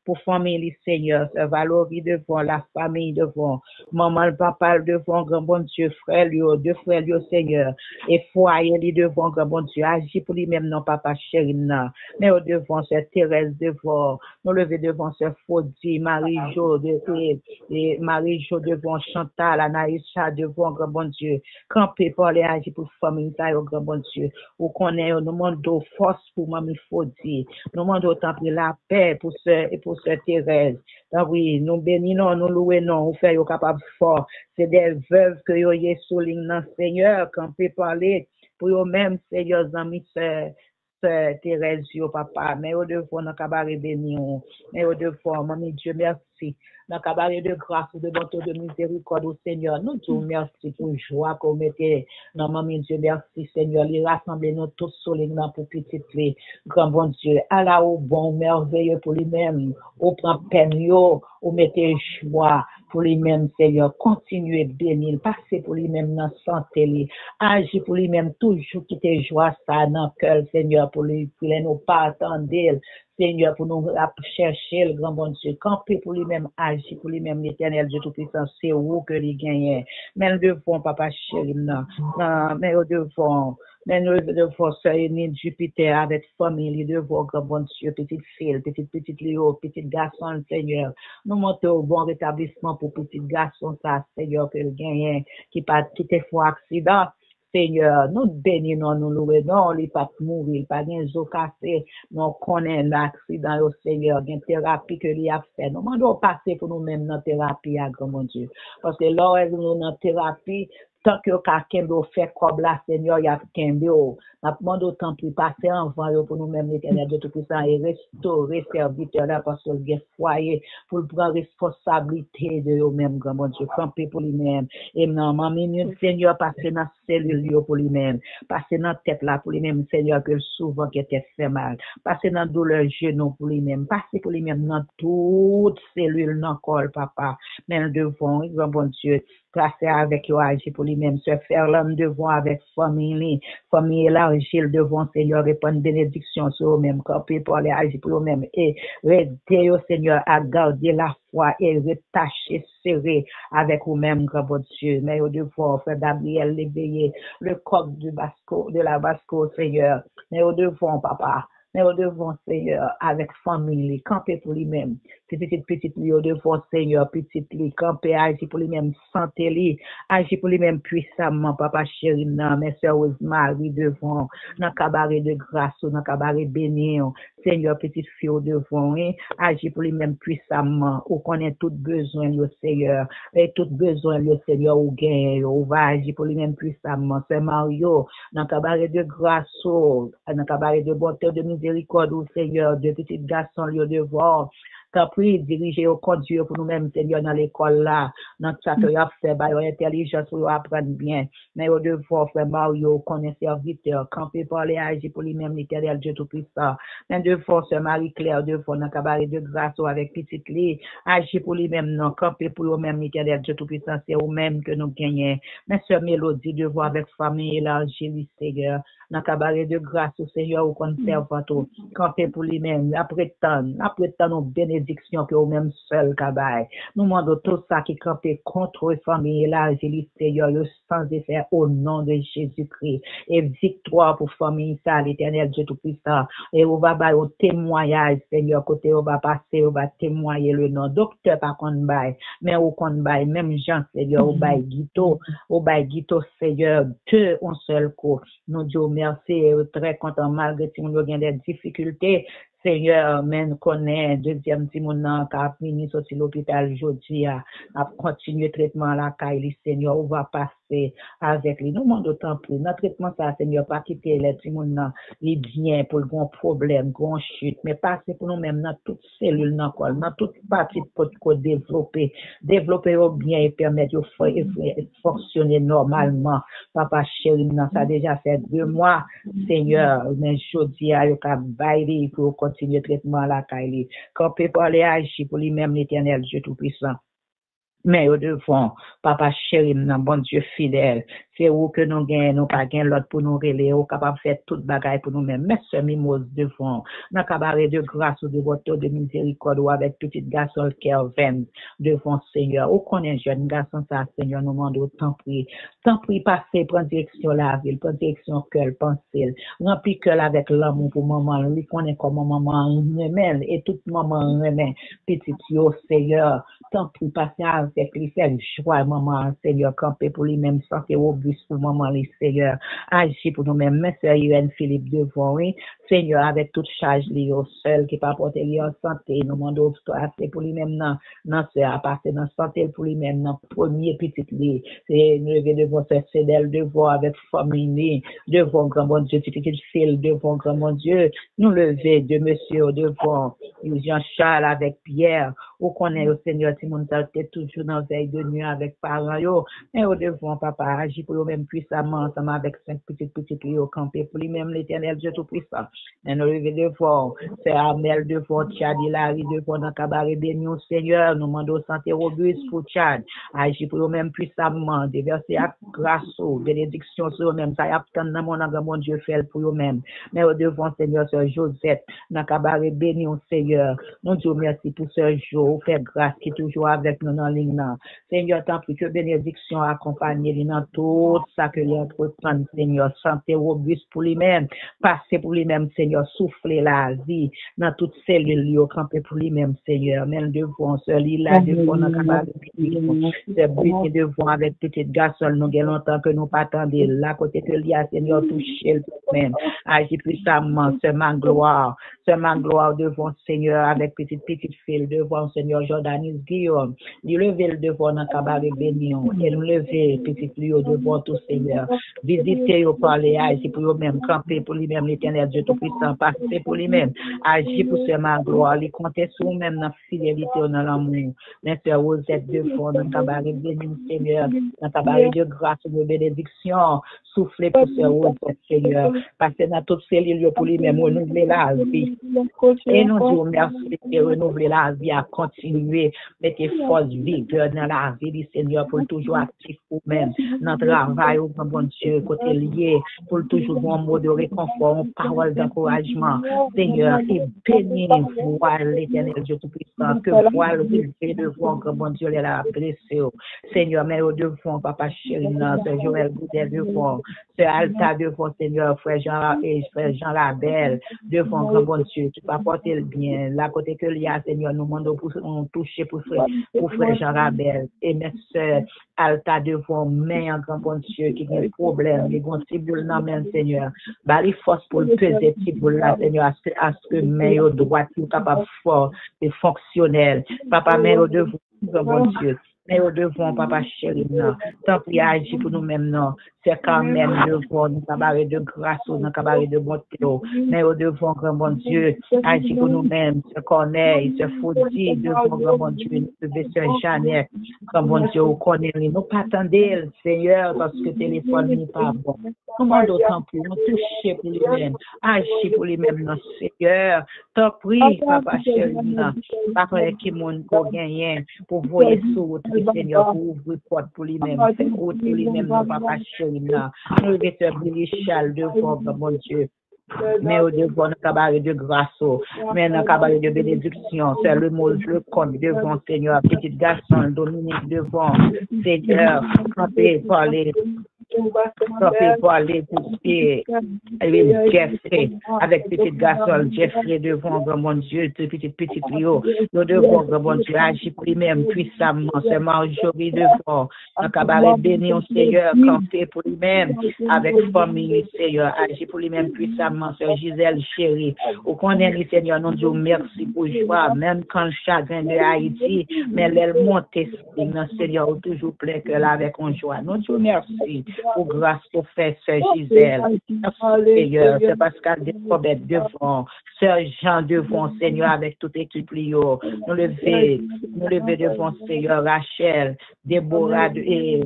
pour famille, Seigneur, Valérie devant, la famille devant, maman, le papa devant, grand bon Dieu, frère, deux frères, Seigneur, et foyer li devant grand bon Dieu, agis pour lui-même, non papa chéri, non. Mais au devant, c'est Thérèse devant, nous lever devant, c'est Fodi, Marie-Jo, Marie-Jo devant, Chantal, Anaïcha devant grand bon Dieu, camper pour les agir pour famille, au grand bon Dieu, ou connaît, nous demandons force pour mamie Fodi, nous demandons autant pour la paix pour ce Thérèse. Donc oui, nous bénissons, nous louons, nous faisons capable fort. C'est des veuves que vous avez souligné, Seigneur, quand on peut parler pour eux-mêmes, Seigneur, amis, Thérèse, papa, mais au devant, dans le cabaret béni, mais au devant, mamie Dieu, merci. Dans le cabaret de grâce, de bonté, de miséricorde au Seigneur, nous disons merci pour joie qu'on mettait dans mamie Dieu, merci Seigneur, les rassembler nous tous solidaires pour petit clé, grand bon Dieu, à la au bon, merveilleux pour lui-même, au prend peine, au mettez joie pour lui-même, Seigneur, continuez bénir, passer pour lui-même dans santé, agir pour lui-même, toujours quitter joie ça dans le cœur, Seigneur, pour lui, pour nous pas attendre, Seigneur, pour nous chercher le grand bon Dieu, camper pour lui-même, agir pour lui-même, l'Éternel Dieu Tout-Puissant, c'est où que les gagne. Mais nous devons, papa chéri, non, mais nous devons, se Jupiter avec famille, devons, grand bon Dieu, petite fille, petite Léo, petit garçon, Seigneur. Nous montons au bon rétablissement pour petit garçon, ça, Seigneur, que le gagne, qui pas tout est faux accident. Seigneur, nous bénissons, nous louons, non, il pas mourir, il pas bien zo cassé, nous connaissons l'accident au Seigneur, une thérapie que lui a fait. Nous demandons passer pour nous-mêmes dans la thérapie, à grand mon Dieu. Parce que là, nous dans la thérapie, tant que quelqu'un fait comme la Seigneur, il y a quelqu'un nous demandons autant pour passer en avant pour nous-mêmes, l'Éternel de Tout-Puissant, et restaurer serviteur là, parce que le foyer, pour prendre responsabilité de eux-mêmes, grand mon Dieu, camper pour lui-même. Et non, maman, Seigneur, passer dans cellule pour lui-même, passer dans tête là pour lui-même, Seigneur, que souvent qui était fait mal, passer dans douleur genou pour lui-même, passer pour lui-même dans toute cellule, dans le corps, papa. Mais nous devons, grand bon Dieu, passer avec eux, agir pour lui-même, se faire l'homme devant avec famille élargie, devant, Seigneur, répondre bénédiction sur eux-mêmes, camper pour les agir pour eux-mêmes, et aider au Seigneur à garder la foi et retacher serré avec vous-même, grand bon Dieu. Mais au devoir, frère Gabriel, l'éveiller, le coq de la Basco, Seigneur. Mais au devant, papa. Mais au devant, Seigneur, avec famille, camper pour lui-même. Petite lui, au devant, Seigneur, petite lui, camper, agir pour lui-même, santé lui, agir pour lui-même puissamment, papa chéri, non, mais sœur Rosemary devant, dans cabaret de grâce, dans cabaret béni, Seigneur, petite fille au devant, agir pour lui-même puissamment, ou connaît tout besoin, le Seigneur, et tout besoin, le Seigneur, ou gain, ou va agir pour lui-même puissamment, c'est Mario, dans cabaret de grâce, dans cabaret de bonté, de miséricorde, au Seigneur, de petits garçons, lieu de voir, qu'après, diriger au conduire pour nous-mêmes, Seigneur, dans l'école là, dans ça que vous fait, bah, intelligence pour apprendre bien, mais au devoir, frère Mario, connaît serviteur, camper par les agir pour lui-même, l'Éternel Dieu Tout-Puissant, mais devoir, sœur Marie-Claire, devoir, dans cabaret de grâce, avec petite lit, agir pour lui-même, non, camper pour nous-mêmes, l'Éternel Dieu Tout-Puissant, c'est vous-même que nous gagnons, mais sœur Mélodie, devoir avec famille élargie, Seigneur, dans cabaret de grâce au Seigneur, au conservateur, camper pour lui-même, après tant nos bénédictions que vous-même seul, cabaret. Nous demandons tout ça qui campait contre les familles, là, Seigneur, sans effet au nom de Jésus-Christ. Et victoire pour famille, ça, l'Éternel Dieu Tout-Puissant. Et on va avoir un témoignage, Seigneur, côté on va passer, on va témoigner le nom. Docteur, par contre, mais au compte, même Jean, Seigneur, au bail Guito, Seigneur, deux, un seul coup. Nous disons merci, très content, malgré si nous avons des difficultés. Seigneur, men connaît, deuxième Timonan, qui a fini sorti l'hôpital aujourd'hui, a continué traitement à la caille, Seigneur, on va passer passer avec lui. Nous demandons autant pour notre traitement, ça, Seigneur, pas quitter les petits monde, les biens pour le grand problème, grand chute, mais passer pour nous-mêmes dans toute cellule, dans toute partie pour développer au bien et permettre de fonctionner normalement. Papa chéri, ça a déjà fait 2 mois, Seigneur, mais je dis à lui pour continuer le traitement à la caille. Quand peut parler agir pour lui-même l'Éternel Dieu Tout-Puissant. Mais au devant, papa chéri, bon Dieu fidèle, c'est où que nous gagnons, nous pas gagnons l'autre pour nous relayer, ou capable de faire toute bagaille pour nous-mêmes. Mais ce mimose devant, dans cabaret de grâce ou de votre de miséricorde ou avec petite garçon Kerven devant Seigneur. Ou qu'on est jeune garçon, ça, Seigneur, nous demandons tant prie, passer, prendre direction la ville, prendre direction cœur, penser, remplir cœur avec l'amour pour maman, lui connaît comment maman remet, et toute maman remet, petit yo, Seigneur, tant prie, passer avec lui, faire le choix, maman, Seigneur, camper pour lui-même, santé robuste pour maman, les Seigneur, agir pour nous-mêmes, mais Sœur Irène Philippe devant, oui, Seigneur, avec toute charge, lui, au seul, qui pas porter lui en santé, nous demandons passer pour lui-même, non, Sœur, à passer dans santé pour lui-même, dans premier petit lit, c'est lever devant Sœur Cédelle, devant avec famille, devant grand bon Dieu, petit fil, devant grand bon Dieu, nous lever de monsieur, devant Jean-Charles avec Pierre, ou qu'on est au Seigneur, si mon tête toujours dans veille de nuit avec parents, yo, et au devant, papa, agit pour eux-mêmes puissamment, ensemble avec 5 petites lieux au campé, pour lui-même l'Éternel Dieu Tout-Puissant. Et nous lever devant, c'est Armel devant, Tchad, Hilary devant, dans Cabaret Béni, Seigneur, nous demandons santé robuste pour Tchad, agit pour eux-mêmes puissamment, déverser à grâce, bénédiction sur eux-mêmes, ça y a tant dans mon Dieu fait pour eux-mêmes. Mais au devant, Seigneur, Sœur Josette, dans Cabaret Béni, Seigneur, nous disons merci pour ce jour, fait grâce qui est toujours avec nous dans ligne. Seigneur, tant pis que bénédiction accompagne dans tout ça que l'entreprend, Seigneur, santé robuste pour lui-même, passer pour lui-même, Seigneur, souffler la vie dans toutes cellules, camper pour lui-même, Seigneur, même devant, Sœur Lila, devant, dans Cabaret Béni, c'est but devant avec petite garçon, nous avons longtemps que nous pas attendre là, côté que l'IA, Seigneur, toucher le même, agit puissamment, c'est ma gloire devant, Seigneur, avec petite fille devant, Seigneur, Jordanis Guillaume, lui lever le devant dans Cabaret Béni, et nous lever petit Lio devant tout, Seigneur, visiter au parler, agir pour lui-même, camper pour lui-même, l'Éternel Dieu Tout-Puissant, passer pour lui-même, agir pour ce ma gloire, lui compter sur nous-mêmes dans fidélité, dans l'amour, mais Sœur Rosette devant dans Cabaret Béni, Seigneur, dans Cabaret de grâce, de bénédiction, souffler pour Sœur Rosette, Seigneur, passer dans toutes ces lieux pour lui-même, renouveler la vie. Et nous disons merci de renouveler la vie, à continuer, mettre force, vigueur dans la vie du Seigneur pour toujours actif pour même. Notre travail, au bon Dieu, côté lié, pour toujours bon mot de réconfort, parole d'encouragement. Seigneur, et bénis voile l'Éternel Dieu Tout-Puissant, que voile levé devant, que bon Dieu l'a blessé. Seigneur, mais au devant, papa chéri, Sœur Joël Goudet devant, Sœur Alta devant, Seigneur, frère Jean Labelle, devant, que bon Dieu, tu vas porter le bien. La côté que il y a, Seigneur, nous demandons pour toucher pour frère Jean Labelle. Et mes sœurs, Alta devant, mais en grand bon Dieu, qui a des problèmes, les bons petits boules dans main, Seigneur. Bali force pour le peser petits boules là, Seigneur, à ce que main au droit, tout capable fort et fonctionnel. Papa, mais au devant, bon Dieu. Mais au devant, papa chéri, non. Tant pis agir pour nous-mêmes, non. C'est quand même devant, nous cabaret de grâce, nous cabaret de bonté. Mais au devant, grand bon Dieu, agir pour nous-mêmes, se Corneille, se Faudy, devant, grand bon Dieu, nous devons Jeannette, grand bon Dieu, nous connaissons, nous pas attendre, Seigneur, parce que le téléphone n'est pas bon. Nous demandons tant pour nous toucher pour lui-même, agir pour lui-même, non, Seigneur. Tant pis, papa chéri, non. Papa qui moun ko gagné pour voyer sous Seigneur, pour ouvrir porte pour lui-même, faire pour lui-même, non, papa chéri, non. Nous devons Billy Charles devant, mon Dieu. Mais au devant, dans cabaret de grâce, mais dans cabaret de bénédiction, c'est le mot, le compte devant, Seigneur, petit garçon, Dominique devant, Seigneur, camper, parler, Campé pour aller pour Jeffrey, avec petit garçon Jeffrey devant grand bon Dieu, petit Léo, nous devons grand bon Dieu agir pour lui-même puissamment, c'est Marjorie devant, un cabaret béni au Seigneur, campé pour lui-même, avec famille, Seigneur, agir pour lui-même puissamment, c'est Gisèle chérie, au connaît Seigneur, nous disons merci pour joie, même quand le chagrin de Haïti, mais elle monte, Seigneur, toujours plein que là avec en joie. Nous disons merci pour grâce pour faire Sœur Gisèle. Merci Seigneur, c'est parce qu'elle des problèmes devant, Sœur Jean devant, Seigneur, avec toute équipe Lio. Nous lever devant Seigneur, Rachel, Déborah et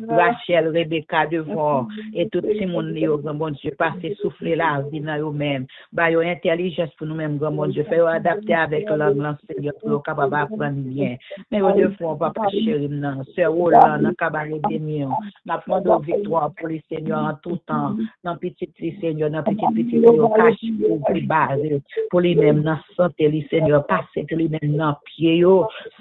Rachel, Rebecca devant, et tout le monde, grand bon Dieu, passer souffler la vie dans eux-mêmes. Bah, yo intelligence pour nous-mêmes, grand bon Dieu, faire adapter avec l'anglais, Seigneur, pour nous capable d'apprendre bien. Mais au devant, papa chéri, non, Sœur Roland, dans cabaret béni, n'a pas de victoire pour les Seigneurs en tout temps, dans petit Seigneur, dans petit, cache pour les bases, pour les mêmes, dans santé, les Seigneur, passer pour les mêmes, dans pied,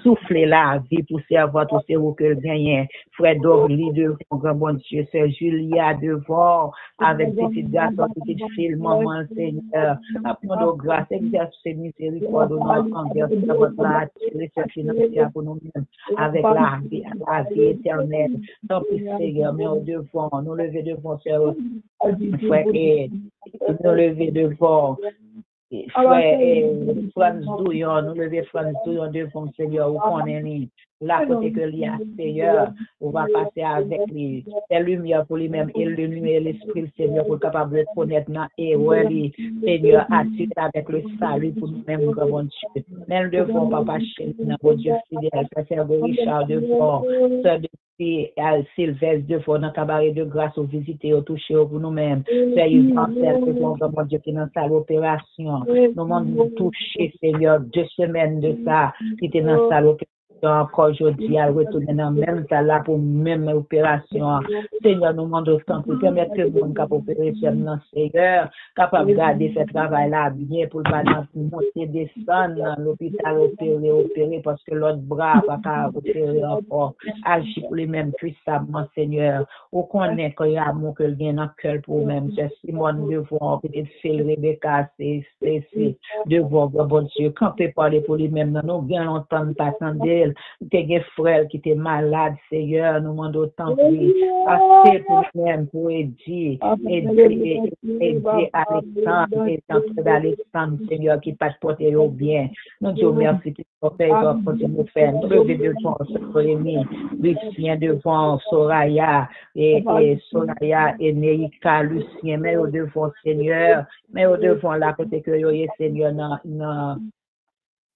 souffler la vie pour servir tout ce que le gagne, frère Dorly devant, grand bon Dieu, Sœur Julia devant, avec petite garçon, petite fille, maman, Seigneur, apprendre de grâce, exercer miséricorde, envers votre la financière pour nous-mêmes, avec la vie éternelle. Tant pis, Seigneur, mais au devant, nous lever devant, Sœur, frère, et nous lever devant, frère Franz Douillon, nous lever Franz Douillon devant Seigneur, où qu'on est là, côté que lui a Seigneur, on va passer avec lui. C'est lumière pour lui-même, et le lumière, l'esprit, Seigneur, pour capable de connaître et oui, Seigneur, attiré avec le salut pour nous-mêmes, grand bon Dieu. Même devant, papa chéri, bon Dieu fidèle, Père Richard devant, Sœur de Sylvestre devant, dans le cabaret de grâce, au visiter, au toucher pour nous-mêmes. C'est Yves Marcel, devant, grand bon Dieu, qui est dans sa opération. Nous demandons de toucher, Seigneur, 2 semaines de ça, qui était dans sa opération. Encore aujourd'hui, à retourner dans même salle là pour même opération. Seigneur, nous demandons autant pour permettre que le monde capable d'opérer sur nous, Seigneur, capable de garder ce travail-là bien pour le monter, descendre dans l'hôpital, opérer, parce que l'autre bras va pas opérer encore. Agir pour les mêmes puissamment, Seigneur. On connaît qu'il y a amour que le gain dans le cœur pour eux-mêmes. C'est Simone devant, peut-être Phil, Rebecca, c'est devant, bon Dieu. Quand on peut parler pour les mêmes, nous bien longtemps de t'attendre. Des frères qui étaient malades, Seigneur, nous demandons autant de passer pour nous-mêmes, pour aider Alexandre, et d'Alexandre, Seigneur, qui passe porter au bien. Nous disons merci pour ce que continue de faire. Nous levons devant Rémi, Lucien devant Soraya, et Soraya et Neika, Lucien, mais au devant Seigneur, mais au devant la côté que vous avez, Seigneur, dans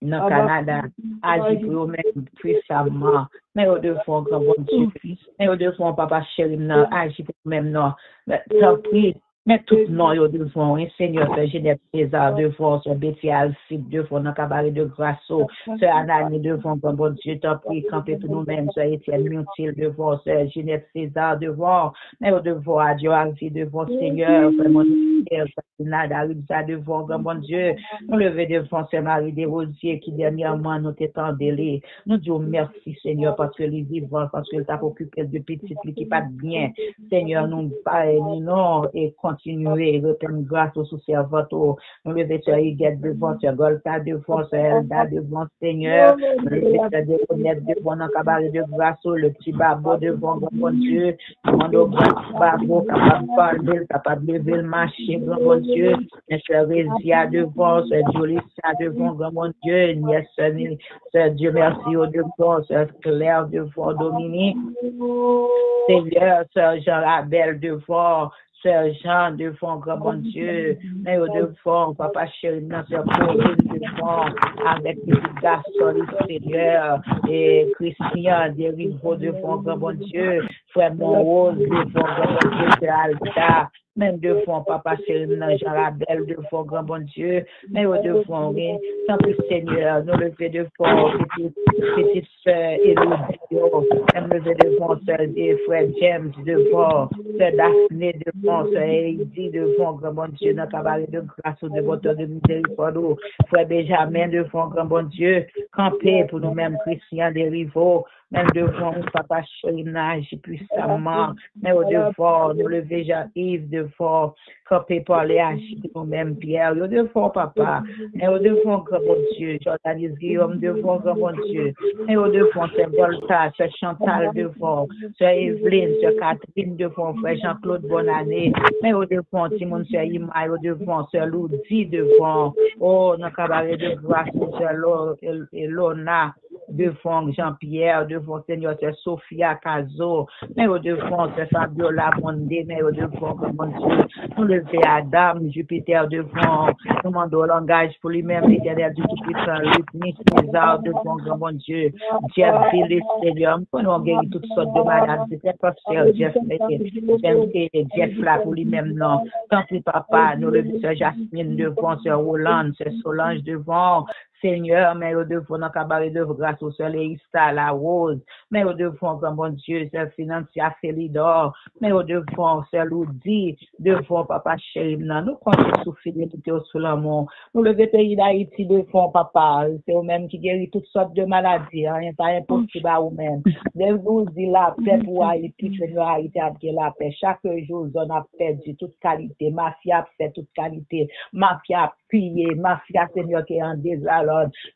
le Canada, agit pour eux-mêmes puissamment, mais au devant, grand bon Dieu, mais au devant, papa chéri, agit pour eux-mêmes, non, tant pis, mais tout non, au devant, un Seigneur, Sœur Genève César, devant, Sœur Betty Alcide, devant, dans le cabaret de Grasso, Sœur Anani, devant, grand bon Dieu, tant pis, camper pour nous-mêmes, Sœur Étienne Mutil, devant, Sœur Genève César, devant, mais au devant, adieu, Alvi, devant, Seigneur, vraiment, devant, grand bon Dieu, nous lever devant Sœur Marie Desrosiers qui dernièrement nous t'étendait. Nous disons merci Seigneur parce que les vivants, parce que t'a occupé de petites qui pas bien. Seigneur, nous parlons non et continuer, retenir grâce aux sous-servants. Nous lever Sœur Higuette devant Sœur Golta devant Sœur Elda devant Seigneur. Nous lever Sœur Déconette devant dans cabaret de grâce, le petit Babo devant grand bon Dieu. Nous grand Babo capable de parler, capable de lever le marché, grand bon Dieu. Sœur Résia devant, Sœur Jolie devant, grand mon Dieu, nièce, Sœur Dieu merci au devant, Sœur Claire devant, Dominique, Seigneur, Sœur Jean Rabel devant, Sœur Jean devant, grand bon Dieu, mais au devant, papa chéri, Sœur Pauline devant, avec les garçons, Seigneur, et Christian, des rivaux devant, grand bon Dieu, frère Monrose devant, grand bon Dieu, Sœur Alta, même devant, papa chéri, Jean Rabel devant, grand bon Dieu, mais au devant, oui, sans plus Seigneur, nous lever devant, petite sœur Élodie, même lever devant, sœur et frère James devant, sœur Daphné devant, sœur Heidi devant, grand bon Dieu, dans le cabaret de grâce, de votre de miséricorde, frère Benjamin devant, grand bon Dieu, camper pour nous-mêmes, Christian des rivaux, mais nous devons, papa chéri, agir puissamment, mais nous devons nous lever, Jean-Yves, devons camper par les agir de nous-mêmes, Pierre, nous devons, papa, mais nous devons, grand bon Dieu, Jordanis Guillaume, devons, grand bon Dieu, mais nous devons, Sœur Volta, Sœur Chantal, devons, Sœur Evelyne, Sœur Catherine, devons, Frère Jean-Claude Bonannée, mais nous devons, Timon, Sœur Imaï, nous devons, Sœur Loudi, devons, oh, dans le cabaret de grâce, Sœur Lona, devant Jean-Pierre, devant Seigneur, c'est Sophia Caso, mais au devant c'est Fabiola Mondé, mais au devant, mon Dieu, nous lever Adam, Jupiter devant, nous demandons le langage pour lui-même, l'Éternel du Tout-Puissant, Luc, César devant, mon Dieu, Jeff Phillips, Seigneur, nous pouvons guérir toutes sortes de maladies, c'est pas cher, Jeff là pour lui-même, non, tant pis papa, nous levons Sœur Jasmine devant, Sœur Roland, Sœur Solange devant, Seigneur, mais au devant dans cabaret de grâce au soleil, la rose, mais au devant, mon Dieu, c'est financier Félidor, mais au devant, c'est Loudi, devant, papa chéri, nous comptons sous fidélité au Solomon, nous le pays d'Haïti devant, papa, c'est eux-mêmes qui guérit toutes sortes de maladies, rien pas impossible à eux-mêmes. Nous dit la paix pour Haïti, Seigneur Haïti a la paix. Chaque jour, on a perdu toute qualité, mafia a fait toute qualité, mafia a pillé, mafia, Seigneur, qui est en désordre.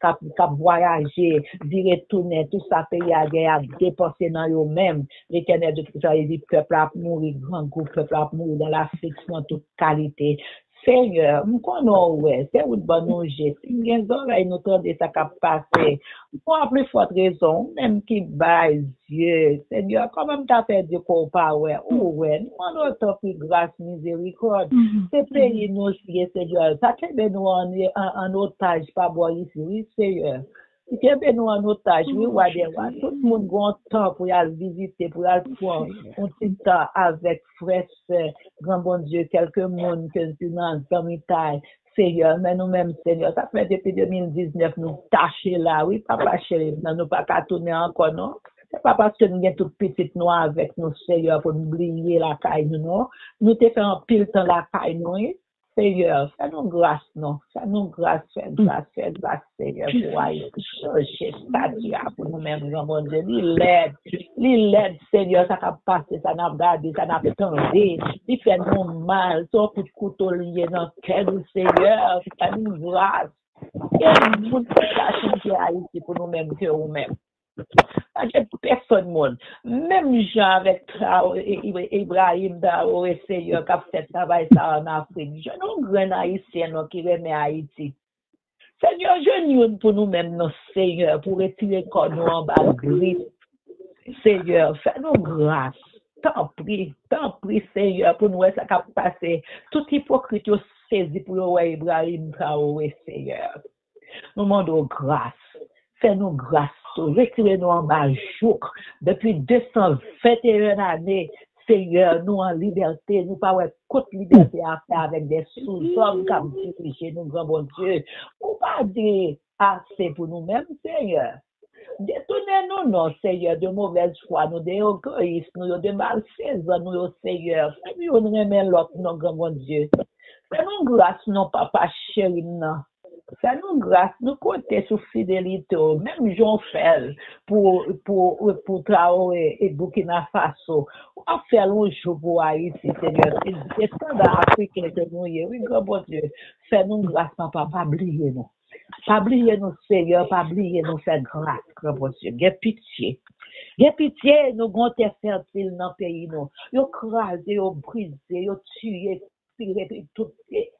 Cap voyager, d'y retourner, tout ça pays à dépenser dans eux-mêmes. L'Éternel de tout ça, il dit, peuple a mouru, grand groupe, peuple a mouru dans l'affliction, toute qualité. Seigneur, nous connaissons, ouais, c'est une bonne nouvelle. Si nous avons oreilles, nous tendons ça qui passer. Pour la plus forte raison, même qui baise Dieu, Seigneur, quand même t'as fait Dieu qu'on parle, ouais, ouais, nous demandons ta plus grâce, miséricorde. C'est pays nous, Seigneur, ça fait nous en otage, pas boire ici, oui, Seigneur. Si tu es nous en otage, oui, tout le monde a un temps pour y aller visiter, pour y aller prendre un petit temps avec frère, grand bon Dieu, quelques monde que tu n'as pas Seigneur, mais nous-mêmes, Seigneur, ça fait depuis 2019, nous tâcher là, oui, papa chéri, nous pas qu'à tourner encore, non? C'est pas parce que nous sommes toutes petites nous avec nous, Seigneur, pour nous oublier la caille, non? Nous te fait un pile temps la caille, non? Seigneur, fais-nous grâce, non? Fais-nous grâce, fais grâce, Seigneur, pour aller chercher statut pour nous-mêmes, mon Dieu. L'aide, Seigneur, ça n'a passé, ça n'a gardé, ça n'a tendu, il fait nous mal, ton coup de couteau lié dans le cœur, Seigneur, fais-nous grâce. Il y a une bonne situation qui est Haïti pour nous-mêmes, que nous-mêmes. Personne monde. Même Jean avec Ibrahim Traoré, Seigneur, qui a fait travail ça en Afrique. Je nous grand haïtien qui remet Haïti. Seigneur, je nous pour nous-mêmes, nos Seigneur, pour retirer nous en bas gris. Seigneur, fais-nous grâce. Tant pis, Seigneur, pour nous, ça va passer. Tout hypocrite saisi pour Ibrahim Traoré, Seigneur. Nous demandons grâce. Fais-nous grâce. Retirez-nous en bas jour. Depuis 221 années, Seigneur, nous en liberté, nous pas côte liberté à faire avec des sous-hommes comme diriger nous, grand bon Dieu. Ou pas dire assez pour nous-mêmes, Seigneur. Détournez-nous, non, Seigneur, de mauvaise foi, nous, de égoïsme, nous, de malfaisance, nous, Seigneur. Fais-nous remettre l'autre, non, grand bon Dieu. Fais-nous grâce, non, papa chéri, non. Fais-nous grâce, nous comptons sur fidélité, même Jean Fel pour Traoré et Burkina Faso. On va faire un jour pour Haïti, Seigneur. C'est standard africain que nous y est. Oui, grand bon Dieu. Fais-nous grâce, papa, pas oublier nous. Pas oublier nous, Seigneur, pas oublier nous, faire grâce, grand bon Dieu. Get pitié. Get pitié, nous avons été fertiles dans le pays, nous. Ils ont crasé, ils ont brisé, ils ont tué. Toutes les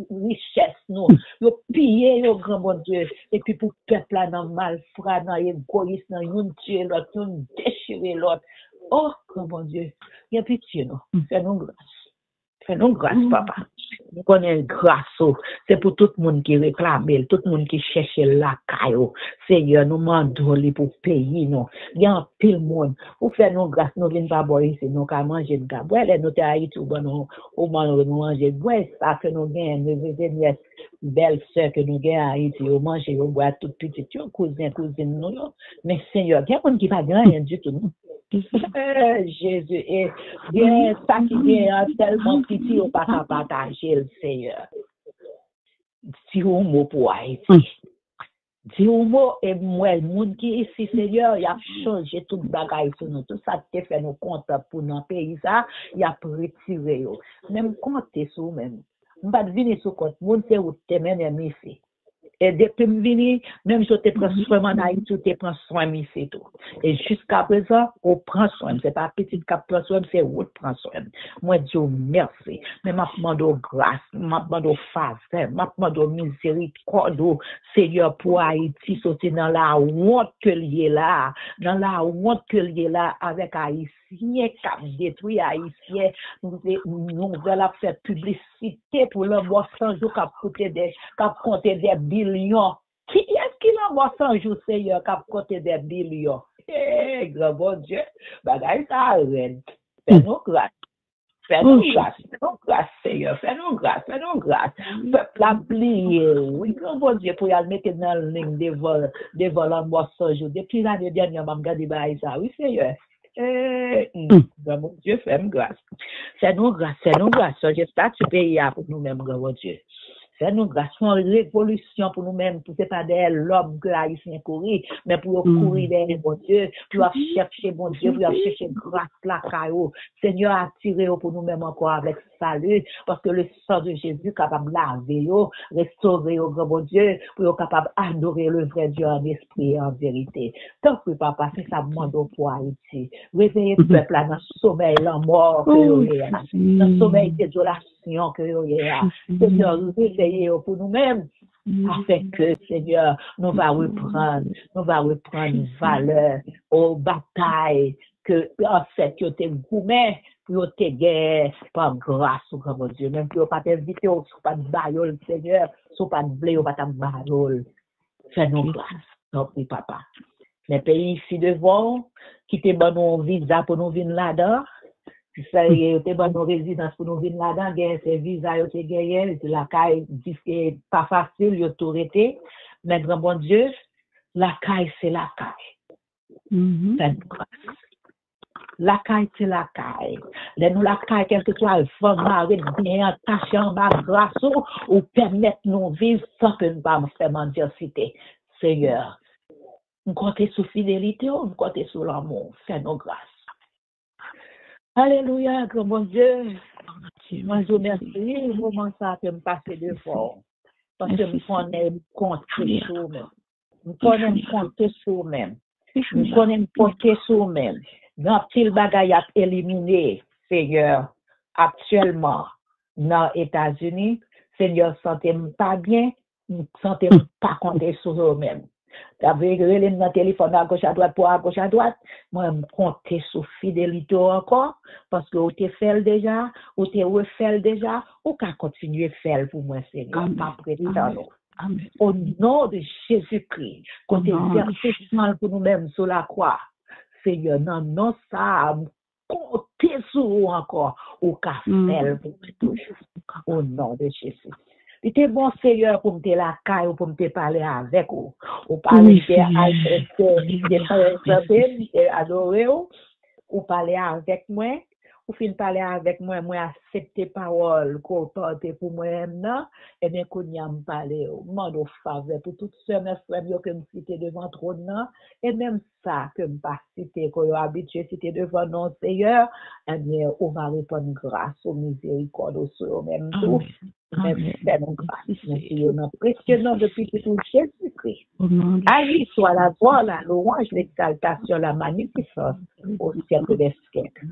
richesses, nous, yo pillé, yo grand bon Dieu, et puis pour peuple là, dans malfrat, dans égoïsme, dans yon tuer l'autre, yon déchirer l'autre. Oh, grand bon Dieu, y a pitié, nous, fais-nous grâce. Fais-nous grâce, papa. Nous connaissons grâce, c'est pour tout le monde qui réclame, tout le monde qui cherche la caille. Seigneur, nous demandons pour payer, nous. Il y a un pile monde. Vous faites nous grâce, nous venons pas boire ici, nous qu'à manger de gars. Boire, nous t'as Haïti, nous manger. Boire, ça que nous gagnons, nous venons belle sœur que nous gagnons à Haïti, nous manger, nous boire tout petit, cousine, nous. Mais Seigneur, il y a un qui pas rien du tout, nous. Jésus, et bien, ça qui est tellement petit, on ne peut pas partager le Seigneur. Si on mot pour Haïti. Dis au mot, et moi, le monde qui est ici, Seigneur, il a changé tout le bagage sur nous. Tout ça qui fait nos comptes pour nos pays, ça, il a retiré. Même compter sur nous-mêmes. On va venir sur compte. Monde, c'est où tu mènes ici. Et depuis que je suis même si tu prends soin en Haïti, tu prends soin ici. Et jusqu'à présent, on prend soin. Ce n'est pas petit qui prend soin, c'est où tu prends soin. Moi, Dieu merci. Mais je demande grâce, je demande faveur, je demande miséricorde, Seigneur, pour Haïti, sortir dans la honte que lié là, dans la honte que lié là, avec Haïtien qui a détruit Haïtien. Nous allons faire publicité pour l'envoi 100 jours qui a compté des billions. Qui est-ce qui l'envoie 100 jours, Seigneur, qui a compté des billions? Eh, grand bon Dieu, bagaille ça arrête. Fais-nous grâce. Fais-nous grâce, Seigneur. Fais-nous grâce. Peuple a plié. Oui, grand bon Dieu, pour y aller mettre dans la ligne devant l'envoi 100 jours. Depuis l'année dernière, je me regarde ça. Oui, Seigneur. Grand bon Dieu, fais-nous grâce. Fais-nous grâce. J'espère que tu payes pour nous-mêmes, grand bon Dieu. Fais-nous grâce, une révolution pour nous-mêmes, pour ce n'est pas des l'homme que Haïtien courir, mais pour courir derrière bon Dieu, pour chercher bon Dieu, pour chercher grâce la caillou. Seigneur, attirez pour nous-mêmes encore avec salut, parce que le sang de Jésus est capable de laver, restaurer au grand bon Dieu, pour être capable d'adorer le vrai Dieu en esprit et en vérité. Tant que papa, c'est ça demande pour Haïti. Réveillez le peuple dans le sommeil, la mort, dans le sommeil de désolation que Seigneur, réveillez pour nous-mêmes, afin que, Seigneur, nous va reprendre valeur aux batailles que, en fait, que tu es gourmet, pour te guerre par grâce au grand Dieu. Même si tu pas t'inviter, ou pas de baillole, Seigneur, si pas de blé, ou pas de baillole. Fais-nous grâce. Non, oui, papa. Les pays ici devant, qui te donnent nos visa pour nous venir là-dedans, si ça y est, te bonne résidence pour nous venir là-dedans, gagne ces visas, yo te gagne, la caille, c'est pas facile, yo tout arrêté. Mais grand bon Dieu, la caille, c'est la caille. La caille, c'est la caille. Nous, la caille, quel que soit le fond, bien attaché en bas, grâce ou permettre nous vivre sans que nous ne faire mendicité. Seigneur, nous comptons sur fidélité, nous comptons sur l'amour. Fais-nous grâce. Alléluia, grand bon Dieu. Moi, je vous remercie. Le moment ça que me passer devant. Parce que nous connaissons compter sur nous-mêmes. Nous connaissons compter sur nous-mêmes. Nous connaissons compter sur nous-mêmes. Dans petit bagage à éliminer, Seigneur, actuellement, dans les États-Unis, Seigneur, sentez-moi pas bien, sentez-moi pas compter sur nous-mêmes. T'avais relé dans le téléphone à gauche à droite pour à gauche à droite. Moi, je compte sur fidélité encore parce que vous t'es fait déjà, vous t'es refait déjà, ou qu'à continuer à faire pour moi, Seigneur. Au nom de Jésus-Christ, quand tu es versé pour nous-mêmes sur la croix, Seigneur, non, ça, comptez sur vous encore, ou qu'à faire pour nous au nom de Jésus. C'était bon, Seigneur, pour me la caille ou pour me parler avec vous. Ou parler de adorer ou parler avec moi. Ou fin parler avec moi, moi accepter parole qu'on porte pour moi non et bien qu'on y a me parler demande au faveur pour toutes ceux mes frères que me citer devant trône et même ça que me pas citer qu'on habitué citer devant non Seigneur et bien on va répondre grâce au miséricorde sur même tout mais fais-nous grâce merci au nom précieux nom depuis tout Jésus-Christ. Aïe soit la gloire, la louange, l'exaltation, la magnificence au siècle des siècles.